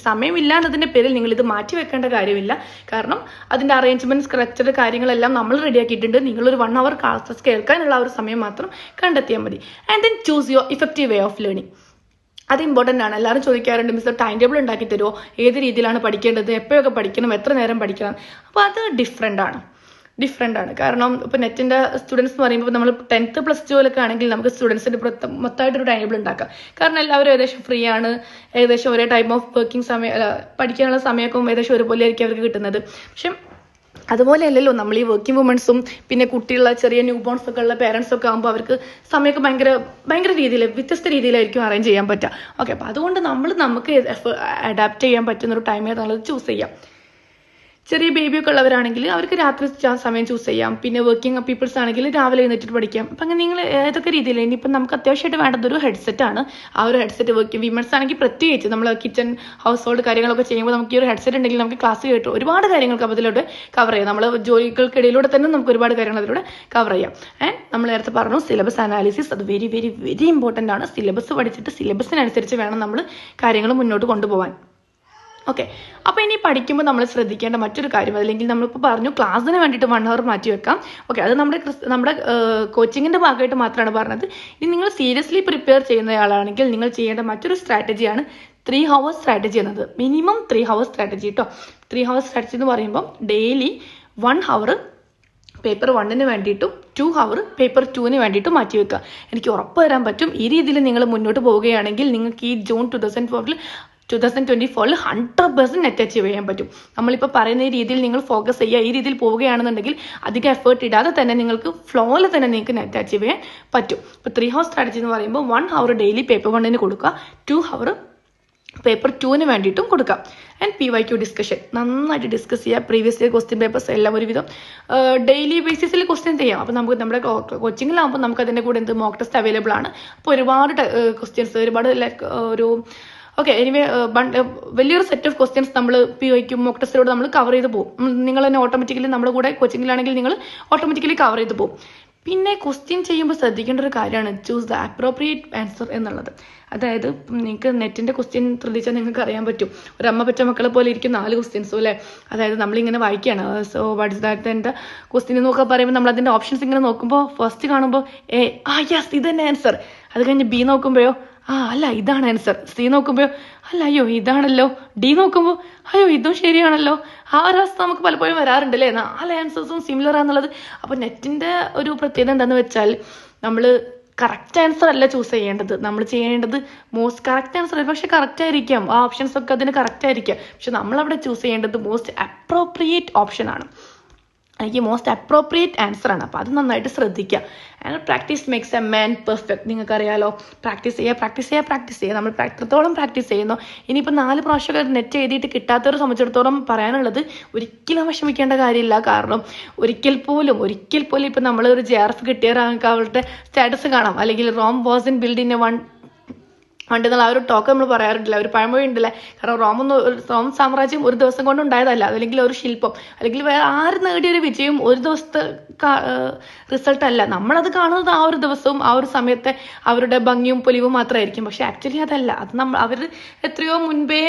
സമയമില്ല എന്നതിൻ്റെ പേരിൽ നിങ്ങൾ ഇത് മാറ്റി വെക്കേണ്ട കാര്യമില്ല. കാരണം അതിൻ്റെ അറേഞ്ച്മെന്റ്, സ്ട്രക്ചർ, കാര്യങ്ങളെല്ലാം നമ്മൾ റെഡിയാക്കിയിട്ടുണ്ട്. നിങ്ങളൊരു 1 അവർ ക്ലാസ്സസ് കേൾക്കാനുള്ള ഒരു സമയം മാത്രം കണ്ടെത്തിയാൽ മതി. And then choose your effective way of learning. അത് ഇമ്പോർട്ടൻ്റ് ആണ്. എല്ലാവരും ചോദിക്കാറുണ്ട്, മിസ്റ്റർ ടൈം ടേബിൾ ഉണ്ടാക്കി തരുമോ, ഏത് രീതിയിലാണ് പഠിക്കേണ്ടത്, എപ്പോഴൊക്കെ പഠിക്കണം, എത്ര നേരം പഠിക്കണം? അപ്പോൾ അത് ഡിഫറെൻ്റ് ആണ്. കാരണം ഇപ്പോൾ നെറ്റിൻ്റെ സ്റ്റുഡൻസ് എന്ന് പറയുമ്പോൾ നമ്മൾ 10th plus 2 ആണെങ്കിൽ നമുക്ക് സ്റ്റുഡൻസിൻ്റെ മൊത്തമായിട്ടൊരു ടൈം ടേബിൾ ഉണ്ടാക്കാം. കാരണം എല്ലാവരും ഏകദേശം ഫ്രീ ആണ്, ഏകദേശം ഒരേ ടൈം ഓഫ് വർക്കിംഗ് പഠിക്കാനുള്ള സമയമൊക്കെ ഏകദേശം ഒരുപോലെ ആയിരിക്കും അവർക്ക് കിട്ടുന്നത്. പക്ഷെ അതുപോലെയല്ലല്ലോ നമ്മൾ ഈ വർക്കിംഗ് വുമൻസും പിന്നെ കുട്ടികളുള്ള ചെറിയ ന്യൂ ബോൺസ് ഒക്കെ ഉള്ള പേരൻസ് ഒക്കെ ആകുമ്പോൾ അവർക്ക് സമയമൊക്കെ ഭയങ്കര രീതിയിൽ വ്യത്യസ്ത രീതിയിലായിരിക്കും അറേഞ്ച് ചെയ്യാൻ പറ്റുക. ഓക്കെ, അപ്പോൾ അതുകൊണ്ട് നമുക്ക് അഡാപ്റ്റ് ചെയ്യാൻ പറ്റുന്നൊരു ടൈം ഏതാണുള്ളത് ചൂസ് ചെയ്യാം. ചെറിയ ബേബിയൊക്കെ ഉള്ളവരാണെങ്കിൽ അവർക്ക് രാത്രി സമയം ചൂസ് ചെയ്യാം. പിന്നെ വർക്കിംഗ് പീപ്പിൾസ് ആണെങ്കിൽ രാവിലെ എഴുന്നേറ്റിട്ട് പഠിക്കാം. അപ്പം അങ്ങനെ നിങ്ങൾ ഏതൊക്കെ രീതിയിൽ, ഇനിയിപ്പം നമുക്ക് അത്യാവശ്യമായിട്ട് വേണ്ടത് ഒരു ഹെഡ്സെറ്റ് ആണ്. ആ ഒരു ഹെഡ്സെറ്റ് വർക്കിംഗ് വിമൻസ് ആണെങ്കിൽ പ്രത്യേകിച്ച് നമ്മൾ കിച്ചൺ ഹൗസ് ഹോൾഡ് കാര്യങ്ങളൊക്കെ ചെയ്യുമ്പോൾ നമുക്ക് ഈ ഒരു ഹെഡ്സെറ്റ് ഉണ്ടെങ്കിൽ നമുക്ക് ക്ലാസ് കേട്ട് ഒരുപാട് കാര്യങ്ങൾക്ക് അതിലൂടെ കവർ ചെയ്യാം. നമ്മൾ ജോലികൾക്കിടയിലൂടെ തന്നെ നമുക്ക് ഒരുപാട് കാര്യങ്ങൾ അതിലൂടെ കവർ ചെയ്യാം. നമ്മൾ നേരത്തെ പറഞ്ഞു സിലബസ് അനാലിസിസ്, അത് വെരി വെരി വെരി ഇമ്പോർട്ടൻ്റ് ആണ്. സിലബസ് പഠിച്ചിട്ട് സിലബസിനനുസരിച്ച് വേണം നമ്മൾ കാര്യങ്ങൾ മുന്നോട്ട് കൊണ്ടുപോകാൻ. ഓക്കെ, അപ്പോൾ ഇനി പഠിക്കുമ്പോൾ നമ്മൾ ശ്രദ്ധിക്കേണ്ട മറ്റൊരു കാര്യം, അല്ലെങ്കിൽ നമ്മളിപ്പോൾ പറഞ്ഞു ക്ലാസ്സിന് വേണ്ടിയിട്ട് 1 അവർ മാറ്റി വെക്കാം. ഓക്കെ, അത് നമ്മുടെ കോച്ചിങ്ങിൻ്റെ ഭാഗമായിട്ട് മാത്രമാണ് പറഞ്ഞത്. ഇനി നിങ്ങൾ സീരിയസ്ലി പ്രിപ്പയർ ചെയ്യുന്നയാളാണെങ്കിൽ നിങ്ങൾ ചെയ്യേണ്ട മറ്റൊരു സ്ട്രാറ്റജിയാണ് 3 hours സ്ട്രാറ്റജി എന്നത്. മിനിമം 3 hours സ്ട്രാറ്റജി കേട്ടോ. 3 hours സ്ട്രാറ്റജി എന്ന് പറയുമ്പോൾ ഡെയിലി 1 hour പേപ്പർ 1 വേണ്ടിയിട്ടും 2 hour പേപ്പർ 2 വേണ്ടിയിട്ടും മാറ്റി വെക്കുക. എനിക്ക് ഉറപ്പ് തരാൻ പറ്റും, ഈ രീതിയിൽ നിങ്ങൾ മുന്നോട്ട് പോവുകയാണെങ്കിൽ നിങ്ങൾക്ക് ഈ ജൂൺ 2024 100% നെറ്റ് അച്ചീവ് ചെയ്യാൻ പറ്റും. നമ്മളിപ്പോൾ പറയുന്ന ഈ രീതിയിൽ നിങ്ങൾ ഫോക്കസ് ചെയ്യുക, ഈ രീതിയിൽ പോവുകയാണെന്നുണ്ടെങ്കിൽ അധികം എഫേർട്ട് ഇടാതെ തന്നെ നിങ്ങൾക്ക് ഫ്ലോയിൽ തന്നെ നിങ്ങൾക്ക് നെറ്റ് അച്ചീവ് ചെയ്യാൻ പറ്റും. ഇപ്പോൾ 3 hours സ്ട്രാറ്റജി എന്ന് പറയുമ്പോൾ 1 hour ഡെയിലി പേപ്പർ 1 കൊടുക്കുക, 2 hour പേപ്പർ 2 വേണ്ടിയിട്ടും കൊടുക്കാം. ആൻഡ് PYQ ഡിസ്കഷൻ നന്നായിട്ട് ഡിസ്കസ് ചെയ്യുക. പ്രീവിയസ് ഇയർ ക്വസ്റ്റ്യൻ പേപ്പേഴ്സ് എല്ലാം ഒരുവിധം ഡെയിലി ബേസിസിൽ ക്വസ്റ്റ്യൻ ചെയ്യാം. അപ്പോൾ നമുക്ക് നമ്മുടെ കോച്ചിങ്ങിലാകുമ്പോൾ നമുക്ക് അതിൻ്റെ കൂടെ മോക്ക് ടെസ്റ്റ് അവൈലബിൾ ആണ്. അപ്പോൾ ഒരുപാട് ക്വസ്റ്റ്യൻസ്, ഒരുപാട് ഒരു ഓക്കെ, എനിവേ വലിയൊരു സെറ്റ് ഓഫ് ക്വസ്റ്റ്യൻസ് നമ്മൾ PYQ മോക്ക് ടെസ്റ്റിലൂടെ നമ്മൾ കവർ ചെയ്ത് പോകും. നിങ്ങൾ തന്നെ ഓട്ടോമാറ്റിക്കലി നമ്മുടെ കൂടെ കോച്ചിങ്ങിലാണെങ്കിൽ നിങ്ങൾ ഓട്ടോമാറ്റിക്കലി കവർ ചെയ്ത് പോകും. പിന്നെ ക്വസ്റ്റ്യൻ ചെയ്യുമ്പോൾ ശ്രദ്ധിക്കേണ്ട ഒരു കാര്യമാണ് ചൂസ് ദ അപ്രോപ്രിയേറ്റ് ആൻസർ എന്നുള്ളത്. അതായത് നിങ്ങൾക്ക് നെറ്റിൻ്റെ ക്വസ്റ്റ്യൻ ശ്രദ്ധിച്ചാൽ നിങ്ങൾക്ക് അറിയാൻ പറ്റും. ഒരു അമ്മ പറ്റ മക്കളെ പോലെ ഇരിക്കും 4 ക്വസ്റ്റ്യൻസും അല്ലേ. അതായത് നമ്മളിങ്ങനെ വായിക്കുകയാണ്. സോ വാട്ട് ഇസ് ദാറ്റ് എൻ്റെ ക്വസ്റ്റ്യൻ എന്നൊക്കെ പറയുമ്പോൾ നമ്മൾ അതിൻ്റെ ഓപ്ഷൻസ് ഇങ്ങനെ നോക്കുമ്പോൾ ഫസ്റ്റ് കാണുമ്പോൾ യെസ് ഇത് തന്നെ ആൻസർ. അത് കഴിഞ്ഞ് ബി നോക്കുമ്പോഴോ അല്ല ഇതാണ് ആൻസർ. സി നോക്കുമ്പോഴോ അല്ല അയ്യോ ഇതാണല്ലോ. ഡി നോക്കുമ്പോൾ അയ്യോ ഇതും ശരിയാണല്ലോ. ആ ഒരു അവസ്ഥ നമുക്ക് പലപ്പോഴും വരാറുണ്ട് അല്ലേ. 4 ആൻസേഴ്സും സിമിലർ ആണെന്നുള്ളത്. അപ്പോൾ നെറ്റിൻ്റെ ഒരു പ്രത്യേകത എന്താണെന്ന് വെച്ചാൽ നമ്മൾ കറക്റ്റ് ആൻസർ അല്ല ചൂസ് ചെയ്യേണ്ടത്. നമ്മൾ ചെയ്യേണ്ടത് മോസ്റ്റ് കറക്റ്റ് ആൻസർ പക്ഷെ കറക്റ്റ് ആയിരിക്കാം. ആ ഓപ്ഷൻസ് ഒക്കെ അതിന് കറക്റ്റ് ആയിരിക്കാം. പക്ഷെ നമ്മളവിടെ ചൂസ് ചെയ്യേണ്ടത് മോസ്റ്റ് അപ്രോപ്രിയേറ്റ് ഓപ്ഷനാണ്. എനിക്ക് മോസ്റ്റ് അപ്രോപ്രിയേറ്റ് ആൻസർ ആണ്. അപ്പോൾ അത് നന്നായിട്ട് ശ്രദ്ധിക്കുക. And practice makes a man perfect. നിങ്ങൾക്കറിയാലോ, പ്രാക്ടീസ് ചെയ്യുക. നമ്മൾ എത്രത്തോളം പ്രാക്ടീസ് ചെയ്യുന്നു. ഇനിയിപ്പോൾ 4 പ്രാവശ്യമൊക്കെ നെറ്റ് എഴുതിയിട്ട് കിട്ടാത്തവരെ സംബന്ധിച്ചിടത്തോളം പറയാനുള്ളത് ഒരിക്കലും വിഷമിക്കേണ്ട കാര്യമില്ല. കാരണം ഒരിക്കൽ പോലും ഇപ്പം നമ്മൾ ഒരു JRF കിട്ടിയ അവളുടെ സ്റ്റാറ്റസ് കാണാം, അല്ലെങ്കിൽ Rome was in build in a എന്നുള്ള ആ ഒരു ടോക്ക് നമ്മൾ പറയാറില്ല. ഒരു പഴമൊഴി ഉണ്ടല്ലേ. കാരണം റോം സാമ്രാജ്യം ഒരു ദിവസം കൊണ്ട് ഉണ്ടായതല്ല. അതല്ലെങ്കിൽ ഒരു ശില്പം അല്ലെങ്കിൽ വേറെ ആര് നേടിയൊരു വിജയം ഒരു ദിവസത്തെ റിസൾട്ട് അല്ല. നമ്മളത് കാണുന്നത് ആ ഒരു ദിവസവും ആ ഒരു സമയത്തെ അവരുടെ ഭംഗിയും പൊലിവും മാത്രമായിരിക്കും. പക്ഷെ ആക്ച്വലി അതല്ല. അത് അവർ എത്രയോ മുൻപേ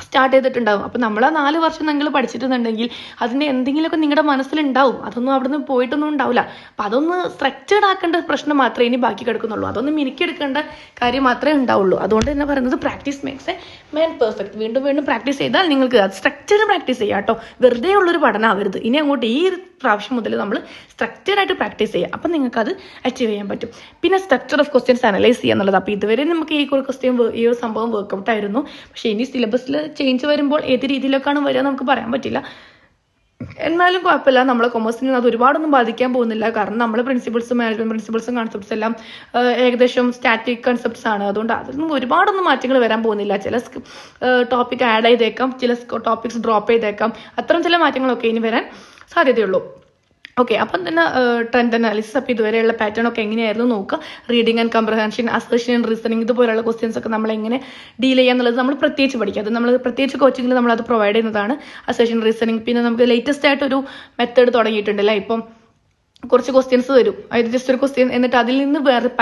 സ്റ്റാർട്ട് ചെയ്തിട്ടുണ്ടാവും. അപ്പം നമ്മൾ ആ 4 വർഷം നിങ്ങൾ പഠിച്ചിട്ടുണ്ടെങ്കിൽ അതിന് എന്തെങ്കിലുമൊക്കെ നിങ്ങളുടെ മനസ്സിലുണ്ടാവും. അതൊന്നും അവിടെ നിന്ന് പോയിട്ടൊന്നും ഉണ്ടാവില്ല. അപ്പം അതൊന്ന് സ്ട്രക്ചേർഡ് ആക്കേണ്ട പ്രശ്നം മാത്രമേ ഇനി ബാക്കി കിടക്കുന്നുള്ളൂ. അതൊന്ന് മിനുക്കിയെടുക്കേണ്ട കാര്യം മാത്രമേ ഉണ്ടാവുള്ളൂ. അതുകൊണ്ട് തന്നെ പറയുന്നത് practice makes a man perfect. വീണ്ടും വീണ്ടും പ്രാക്ടീസ് ചെയ്താൽ നിങ്ങൾക്ക് സ്ട്രക്ചേർഡ് പ്രാക്ടീസ് ചെയ്യാം കേട്ടോ. വെറുതെ ഉള്ളൊരു പഠനം ആവരുത്. ഇനി അങ്ങോട്ട് ഈ പ്രാവശ്യം മുതൽ നമ്മൾ സ്ട്രക്ചേർഡായിട്ട് പ്രാക്ടീസ് ചെയ്യുക. അപ്പം നിങ്ങൾക്ക് അത് അച്ചീവ് ചെയ്യാൻ പറ്റും. പിന്നെ സ്ട്രക്ചർ ഓഫ് ക്വസ്റ്റ്യൻസ് അനലൈസ് ചെയ്യുക എന്നുള്ളത്. അപ്പോൾ ഇതുവരെ നമുക്ക് ഈ ഒരു സംഭവം വർക്കൗട്ട് ആയിരുന്നു. പക്ഷേ ഇനി സിലബസിൽ ചേഞ്ച് വരുമ്പോൾ ഏത് രീതിയിലൊക്കെയാണ് വരിക നമുക്ക് പറയാൻ പറ്റില്ല. എന്നാലും കുഴപ്പമില്ല. നമ്മളെ കൊമേഴ്സിന് അത് ഒരുപാടൊന്നും ബാധിക്കാൻ പോകുന്നില്ല. കാരണം നമ്മളെ പ്രിൻസിപ്പിൾസും മാനേജ്മെന്റ് പ്രിൻസിപ്പിൾസും കൺസെപ്റ്റ്സ് എല്ലാം ഏകദേശം സ്റ്റാറ്റിക് കൺസെപ്റ്റ്സ് ആണ്. അതുകൊണ്ട് അതൊന്നും ഒരുപാടൊന്നും മാറ്റങ്ങൾ വരാൻ പോകുന്നില്ല. ചില ടോപ്പിക് ആഡ് ചെയ്തേക്കാം, ചില ടോപ്പിക്സ് ഡ്രോപ്പ് ചെയ്തേക്കാം. അത്തരം ചില മാറ്റങ്ങളൊക്കെ ഇനി വരാൻ സാധ്യതയുള്ളൂ. ഓക്കെ, അപ്പം തന്നെ ട്രെൻഡ് അനാലിസിസ്. അപ്പോൾ ഇതുവരെയുള്ള പാറ്റേൺ ഒക്കെ എങ്ങനെയായിരുന്നു നോക്കുക. Reading and കംപ്രഹെൻഷൻ, assertion and reasoning, ഇതുപോലുള്ള ക്വസ്റ്റ്യൻസ് ഒക്കെ നമ്മൾ എങ്ങനെ ഡീൽ ചെയ്യുക എന്നുള്ളത് നമ്മൾ പ്രത്യേകിച്ച് പഠിക്കുക. അത് നമ്മൾ പ്രത്യേകിച്ച് കോച്ചിങ്ങിൽ നമ്മളത് പ്രൊവൈഡ് ചെയ്യുന്നതാണ്. Assertion reasoning. പിന്നെ നമുക്ക് ലേറ്റസ്റ്റ് ആയിട്ടൊരു മെത്തേഡ് തുടങ്ങിയിട്ടുണ്ടല്ലേ. ഇപ്പം കുറച്ച് ക്വസ്റ്റ്യൻസ് തരും. അതായത് ജസ്റ്റ് ഒരു ക്വസ്റ്റ്യൻ, എന്നിട്ട് അതിൽ നിന്ന് വേറെ ഒരു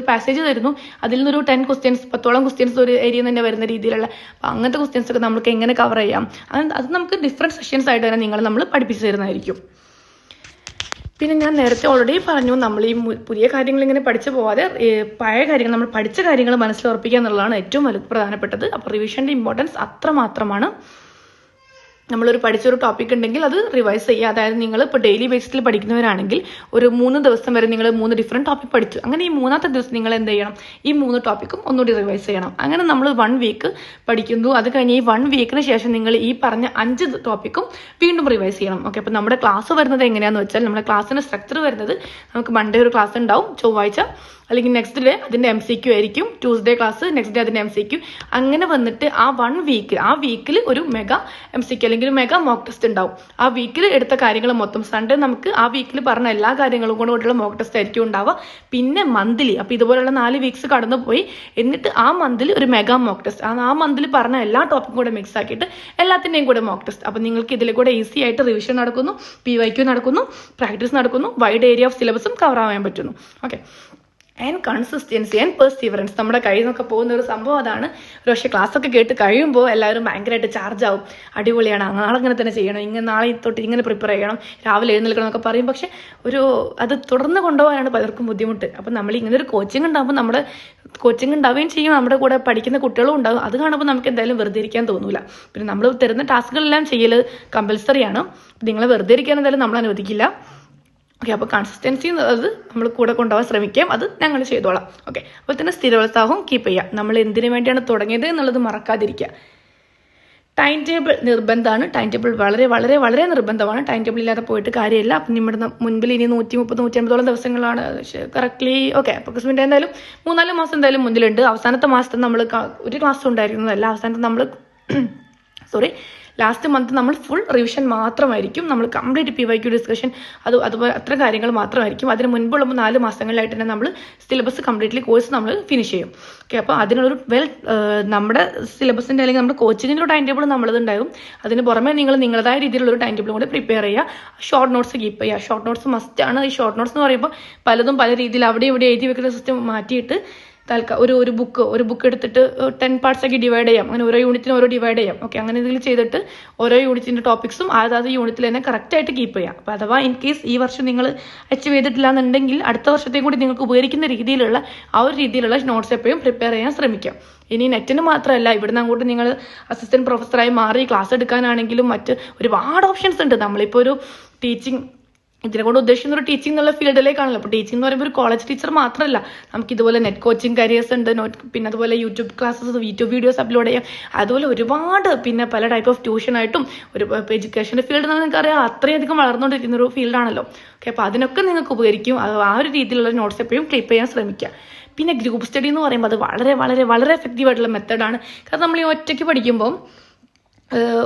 പാസേജ് തരുന്നു. അതിൽ നിന്നൊരു 10 ക്വസ്റ്റ്യൻസ് 10ഓളം ക്വസ്റ്റ്യൻസ് ഒരു ഏരിയയിൽ തന്നെ വരുന്ന രീതിയിലുള്ള. അപ്പോൾ അങ്ങനത്തെ ക്വസ്റ്റ്യൻസ് ഒക്കെ നമുക്ക് എങ്ങനെ കവർ ചെയ്യാം, അത് നമുക്ക് ഡിഫറെൻറ്റ് സെഷൻസ് ആയിട്ട് തന്നെ നമ്മൾ പഠിപ്പിച്ചു തരുന്നതായിരിക്കും. പിന്നെ ഞാൻ നേരത്തെ ഓൾറെഡി പറഞ്ഞു, നമ്മൾ ഈ പുതിയ കാര്യങ്ങൾ ഇങ്ങനെ പഠിച്ചു പോവാതെ പഴയ കാര്യങ്ങൾ, നമ്മൾ പഠിച്ച കാര്യങ്ങൾ മനസ്സിൽ ഉറപ്പിക്കുക എന്നുള്ളതാണ് ഏറ്റവും പ്രധാനപ്പെട്ടത്. അപ്പോൾ റിവിഷൻ്റെ ഇമ്പോർട്ടൻസ് അത്രമാത്രമാണ്. നമ്മളൊരു പഠിച്ചൊരു ടോപ്പിക് ഉണ്ടെങ്കിൽ അത് റിവൈസ് ചെയ്യുക. അതായത് നിങ്ങൾ ഇപ്പോൾ ഡെയിലി ബേസിസിൽ പഠിക്കുന്നവരാണെങ്കിൽ ഒരു 3 ദിവസം വരെ നിങ്ങൾ 3 ഡിഫറെൻറ്റ് ടോപ്പിക് പഠിച്ചു. അങ്ങനെ ഈ 3ാമത്തെ ദിവസം നിങ്ങൾ എന്ത് ചെയ്യണം, ഈ 3 ടോപ്പിക്കും ഒന്നുകൂടി റിവൈസ് ചെയ്യണം. അങ്ങനെ നമ്മൾ 1 വീക്ക് പഠിക്കുന്നു. അത് കഴിഞ്ഞ് ഈ 1 വീക്കിന് ശേഷം നിങ്ങൾ ഈ പറഞ്ഞ 5 ടോപ്പിക്കും വീണ്ടും റിവൈസ് ചെയ്യണം. ഓക്കെ, അപ്പോൾ നമ്മുടെ ക്ലാസ് വരുന്നത് എങ്ങനെയാണെന്ന് വെച്ചാൽ, നമ്മുടെ ക്ലാസ്സിൻ്റെ സ്ട്രക്ചർ വരുന്നത്, നമുക്ക് മൺഡേ ഒരു ക്ലാസ് ഉണ്ടാവും, ചൊവ്വാഴ്ച അല്ലെങ്കിൽ നെക്സ്റ്റ് ഡേ അതിൻ്റെ MCQ ആയിരിക്കും, ട്യൂസ്ഡേ ക്ലാസ്, നെക്സ്റ്റ് ഡേ അതിൻ്റെ MCQ. അങ്ങനെ വന്നിട്ട് ആ 1 വീക്കിൽ ഒരു മെഗാ MCQ അല്ലെങ്കിൽ ഒരു മെഗാ മോക്ക് ടെസ്റ്റ് ഉണ്ടാവും. ആ വീക്കിൽ എടുത്ത കാര്യങ്ങൾ മൊത്തം സൺഡേ നമുക്ക് ആ വീക്കിൽ പറഞ്ഞ എല്ലാ കാര്യങ്ങളും കൂടെയുള്ള മോക്ക് ടെസ്റ്റ് ആയിരിക്കും ഉണ്ടാവുക. പിന്നെ മന്ത്ലി, അപ്പോൾ ഇതുപോലുള്ള 4 വീക്സ് കടന്നു പോയി, എന്നിട്ട് ആ മന്തിൽ ഒരു മെഗാ മോക്ക് ടെസ്റ്റ്, ആ മന്തിൽ പറഞ്ഞ എല്ലാ ടോപ്പിക്കും കൂടെ മിക്സ് ആക്കിയിട്ട് എല്ലാത്തിൻ്റെയും കൂടെ മോക്ക് ടെസ്റ്റ്. അപ്പോൾ നിങ്ങൾക്ക് ഇതിൽ കൂടെ ഈസി ആയിട്ട് റിവിഷൻ നടക്കുന്നു, PYQ നടക്കുന്നു, പ്രാക്ടീസ് നടക്കുന്നു, വൈഡ് ഏരിയ ഓഫ് സിലബസും കവർ ആവാൻ പറ്റുന്നു. Okay, and consistency and perseverance നമ്മുടെ കയ്യിൽ നിന്നൊക്കെ പോകുന്ന ഒരു സംഭവം അതാണ്. പക്ഷേ ക്ലാസ് ഒക്കെ കേട്ട് കഴിയുമ്പോൾ എല്ലാവരും ഭയങ്കരമായിട്ട് ചാർജ് ആവും. അടിപൊളിയാണ്, നാളെ അങ്ങനെ തന്നെ ചെയ്യണം, നാളെ തൊട്ട് ഇങ്ങനെ പ്രിപ്പയർ ചെയ്യണം, രാവിലെ എഴുന്നേൽക്കണം എന്നൊക്കെ പറയും. പക്ഷെ അത് തുടർന്ന് കൊണ്ടുപോകാനാണ് പലർക്കും ബുദ്ധിമുട്ട്. അപ്പം നമ്മൾ ഇങ്ങനെ ഒരു കോച്ചിങ് ഉണ്ടാകുമ്പോൾ നമ്മുടെ കോച്ചിങ് ഉണ്ടാവുകയും ചെയ്യും, നമ്മുടെ കൂടെ പഠിക്കുന്ന കുട്ടികളും ഉണ്ടാകും. അത് കാണുമ്പോൾ നമുക്ക് എന്തായാലും വെറുതെ ഇരിക്കാൻ തോന്നില്ല. പിന്നെ നമ്മൾ തരുന്ന ടാസ്കുകളെല്ലാം ചെയ്യൽ കമ്പൽസറിയാണ്. നിങ്ങളെ വെറുതെ ഇരിക്കാൻ എന്തായാലും നമ്മൾ അനുവദിക്കില്ല. ഓക്കെ, അപ്പോൾ കൺസിസ്റ്റൻസി എന്നുള്ളത് നമ്മൾ കൂടെ കൊണ്ടുപോകാൻ ശ്രമിക്കാം. അത് ഞങ്ങൾ ചെയ്തോളാം. ഓക്കെ, അപ്പോൾ തന്നെ സ്ഥിരോത്സാഹവും കീപ്പ് ചെയ്യുക. നമ്മൾ എന്തിനു വേണ്ടിയാണ് തുടങ്ങിയത് എന്നുള്ളത് മറക്കാതിരിക്കുക. ടൈം ടേബിൾ നിർബന്ധമാണ്. ടൈം ടേബിൾ വളരെ വളരെ വളരെ നിർബന്ധമാണ്. ടൈം ടേബിൾ ഇല്ലാതെ പോയിട്ട് കാര്യമില്ല. അപ്പം നമ്മുടെ മുൻപിൽ ഇനി 130-150 ദിവസങ്ങളാണ് കറക്റ്റ്ലി. ഓക്കെ, അപ്രോക്സിമേറ്റ് എന്തായാലും 3-4 മാസം എന്തായാലും മുന്നിലുണ്ട്. അവസാനത്തെ മാസത്തെ നമ്മൾ ഒരു ക്ലാസ് ഉണ്ടായിരുന്നതല്ല. അവസാനത്തെ നമ്മൾ ലാസ്റ്റ് മന്ത് നമ്മൾ ഫുൾ റിവിഷൻ മാത്രമായിരിക്കും. നമ്മൾ കംപ്ലീറ്റ് PYQ ഡിസ്കഷൻ അതുപോലെ അത്ര കാര്യങ്ങൾ മാത്രമായിരിക്കും. അതിന് മുൻപുള്ള 4 മാസങ്ങളിലായിട്ട് തന്നെ നമ്മൾ സിലബസ് കംപ്ലീറ്റ്ലി കോഴ്സ് നമ്മൾ ഫിനിഷ് ചെയ്യും. ഓക്കെ, അപ്പോൾ അതിനുള്ളൊരു നമ്മുടെ സിലബസിൻ്റെ അല്ലെങ്കിൽ നമ്മുടെ കോച്ചിങ്ങിൻ്റെ ടൈം ടേബിൾ നമ്മളതുണ്ടാവും. അതിന് പുറമെ നിങ്ങൾ നിങ്ങളുടേതായ രീതിയിലുള്ളൊരു ടൈം ടേബിൾ കൂടെ പ്രിപ്പയർ ചെയ്യുക. ഷോർട്ട് നോട്ട്സ് കീപ്പ് ചെയ്യുക. ഷോർട്ട് നോട്ട്സ് മസ്റ്റാണ്. ഈ ഷോർട്ട് നോട്ട്സ് എന്ന് പറയുമ്പോൾ പലതും പല രീതിയിൽ അവിടെ ഇവിടെ എഴുതി വെക്കുന്ന സിസ്റ്റം മാറ്റിയിട്ട് ഒരു ബുക്ക് എടുത്തിട്ട് 10 പാർട്സ് ആക്കി ഡിവൈഡ് ചെയ്യാം. അങ്ങനെ ഓരോ യൂണിറ്റിന് ഓരോ ഡിവൈഡ് ചെയ്യാം. ഓക്കെ, അങ്ങനെ എന്തെങ്കിലും ചെയ്തിട്ട് ഓരോ യൂണിറ്റിൻ്റെ ടോപ്പിക്സും അതായത് യൂണിറ്റിൽ തന്നെ കറക്റ്റായിട്ട് കീപ്പ് ചെയ്യാം. അപ്പോൾ അഥവാ ഇൻ കേസ് ഈ വർഷം നിങ്ങൾ അച്ചീവ് ചെയ്തിട്ടില്ല എന്നുണ്ടെങ്കിൽ അടുത്ത വർഷത്തേക്കും കൂടി നിങ്ങൾക്ക് ഉപകരിക്കുന്ന രീതിയിലുള്ള ആ ഒരു രീതിയിലുള്ള നോട്ട്സ് എപ്പോഴും പ്രിപ്പയർ ചെയ്യാൻ ശ്രമിക്കാം. ഇനി നെറ്റിന് മാത്രമല്ല, ഇവിടുന്ന് അങ്ങോട്ട് നിങ്ങൾ അസിസ്റ്റന്റ് പ്രൊഫസറായി മാറി ക്ലാസ് എടുക്കാനാണെങ്കിലും മറ്റ് ഒരുപാട് ഓപ്ഷൻസ് ഉണ്ട്. നമ്മളിപ്പോൾ ഒരു ടീച്ചിങ് ഇതിനെ കൊണ്ട് ഉദ്ദേശിക്കുന്ന ഒരു ടീച്ചിങ് എന്നുള്ള ഫീൽഡിലേക്കാണല്ലോ. അപ്പോൾ ടീച്ചിങ് എന്ന് പറയുമ്പോൾ ഒരു കോളേജ് ടീച്ചർ മാത്രമല്ല, നമുക്ക് ഇതുപോലെ നെറ്റ് കോച്ചിങ് കരിയേഴ്സ് ഉണ്ട്. പിന്നെ അതുപോലെ YouTube classes, YouTube videos upload ചെയ്യാം. അതുപോലെ ഒരുപാട് പിന്നെ പല ടൈപ്പ് ഓഫ് ട്യൂഷനായിട്ടും ഒരു എഡ്യൂക്കേഷൻ്റെ ഫീൽഡ് എന്ന് നിങ്ങൾക്കറിയാം അത്രയധികം വളർന്നുകൊണ്ടിരിക്കുന്ന ഒരു ഫീൽഡാണല്ലോ. ഓക്കെ, അപ്പോൾ അതിനൊക്കെ നിങ്ങൾക്ക് ഉപകരിക്കും. ആ ഒരു രീതിയിലുള്ള നോട്ട്സ് എപ്പോഴും ക്ലിപ്പ് ചെയ്യാൻ ശ്രമിക്കുക. പിന്നെ ഗ്രൂപ്പ് സ്റ്റഡി എന്ന് പറയുമ്പോൾ അത് വളരെ വളരെ വളരെ എഫക്റ്റീവ് ആയിട്ടുള്ള മെത്തേഡാണ്. കാരണം നമ്മൾ ഈ ഒറ്റയ്ക്ക് പഠിക്കുമ്പോൾ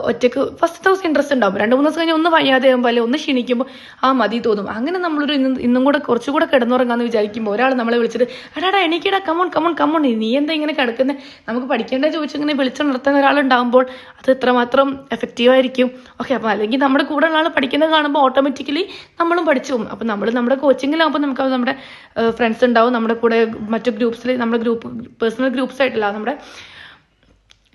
ഒറ്റയ്ക്ക് ഫസ്റ്റ് ദിവസം ഇൻട്രസ്റ്റ് ഉണ്ടാവും. 2-3 ദിവസം കഴിഞ്ഞാൽ ഒന്ന് വയ്യാതെ ആകുമ്പോൾ അല്ലെങ്കിൽ ഒന്ന് ക്ഷീണിക്കുമ്പോൾ മതി തോന്നും. അങ്ങനെ നമ്മളൊരു ഇന്നും കൂടെ കുറച്ചുകൂടെ കിടന്നുറങ്ങാന്ന് വിചാരിക്കുമ്പോൾ ഒരാൾ നമ്മളെ വിളിച്ചിട്ട് എടാ എണീക്കടാ കമോൺ നീ എന്താ ഇങ്ങനെ കിടക്കുന്നത്, നമുക്ക് പഠിക്കേണ്ടത് ചോദിച്ചിങ്ങനെ വിളിച്ചുണർത്തുന്ന ഒരാളുണ്ടാകുമ്പോൾ അത് എത്രമാത്രം എഫക്റ്റീവായിരിക്കും. ഓക്കെ, അപ്പോൾ അല്ലെങ്കിൽ നമ്മുടെ കൂടെ ഉള്ള ആൾ പഠിക്കുന്നത് കാണുമ്പോൾ ഓട്ടോമാറ്റിക്കലി നമ്മളും പഠിച്ചു പോകും. അപ്പോൾ നമ്മൾ നമ്മുടെ കോച്ചിങ്ങിലാകുമ്പോൾ നമുക്ക് നമ്മുടെ ഫ്രണ്ട്സ് ഉണ്ടാവും, നമ്മുടെ കൂടെ മറ്റു ഗ്രൂപ്പ്സിൽ നമ്മുടെ പേഴ്സണൽ ഗ്രൂപ്പ്സ് ആയിട്ടില്ല, നമ്മുടെ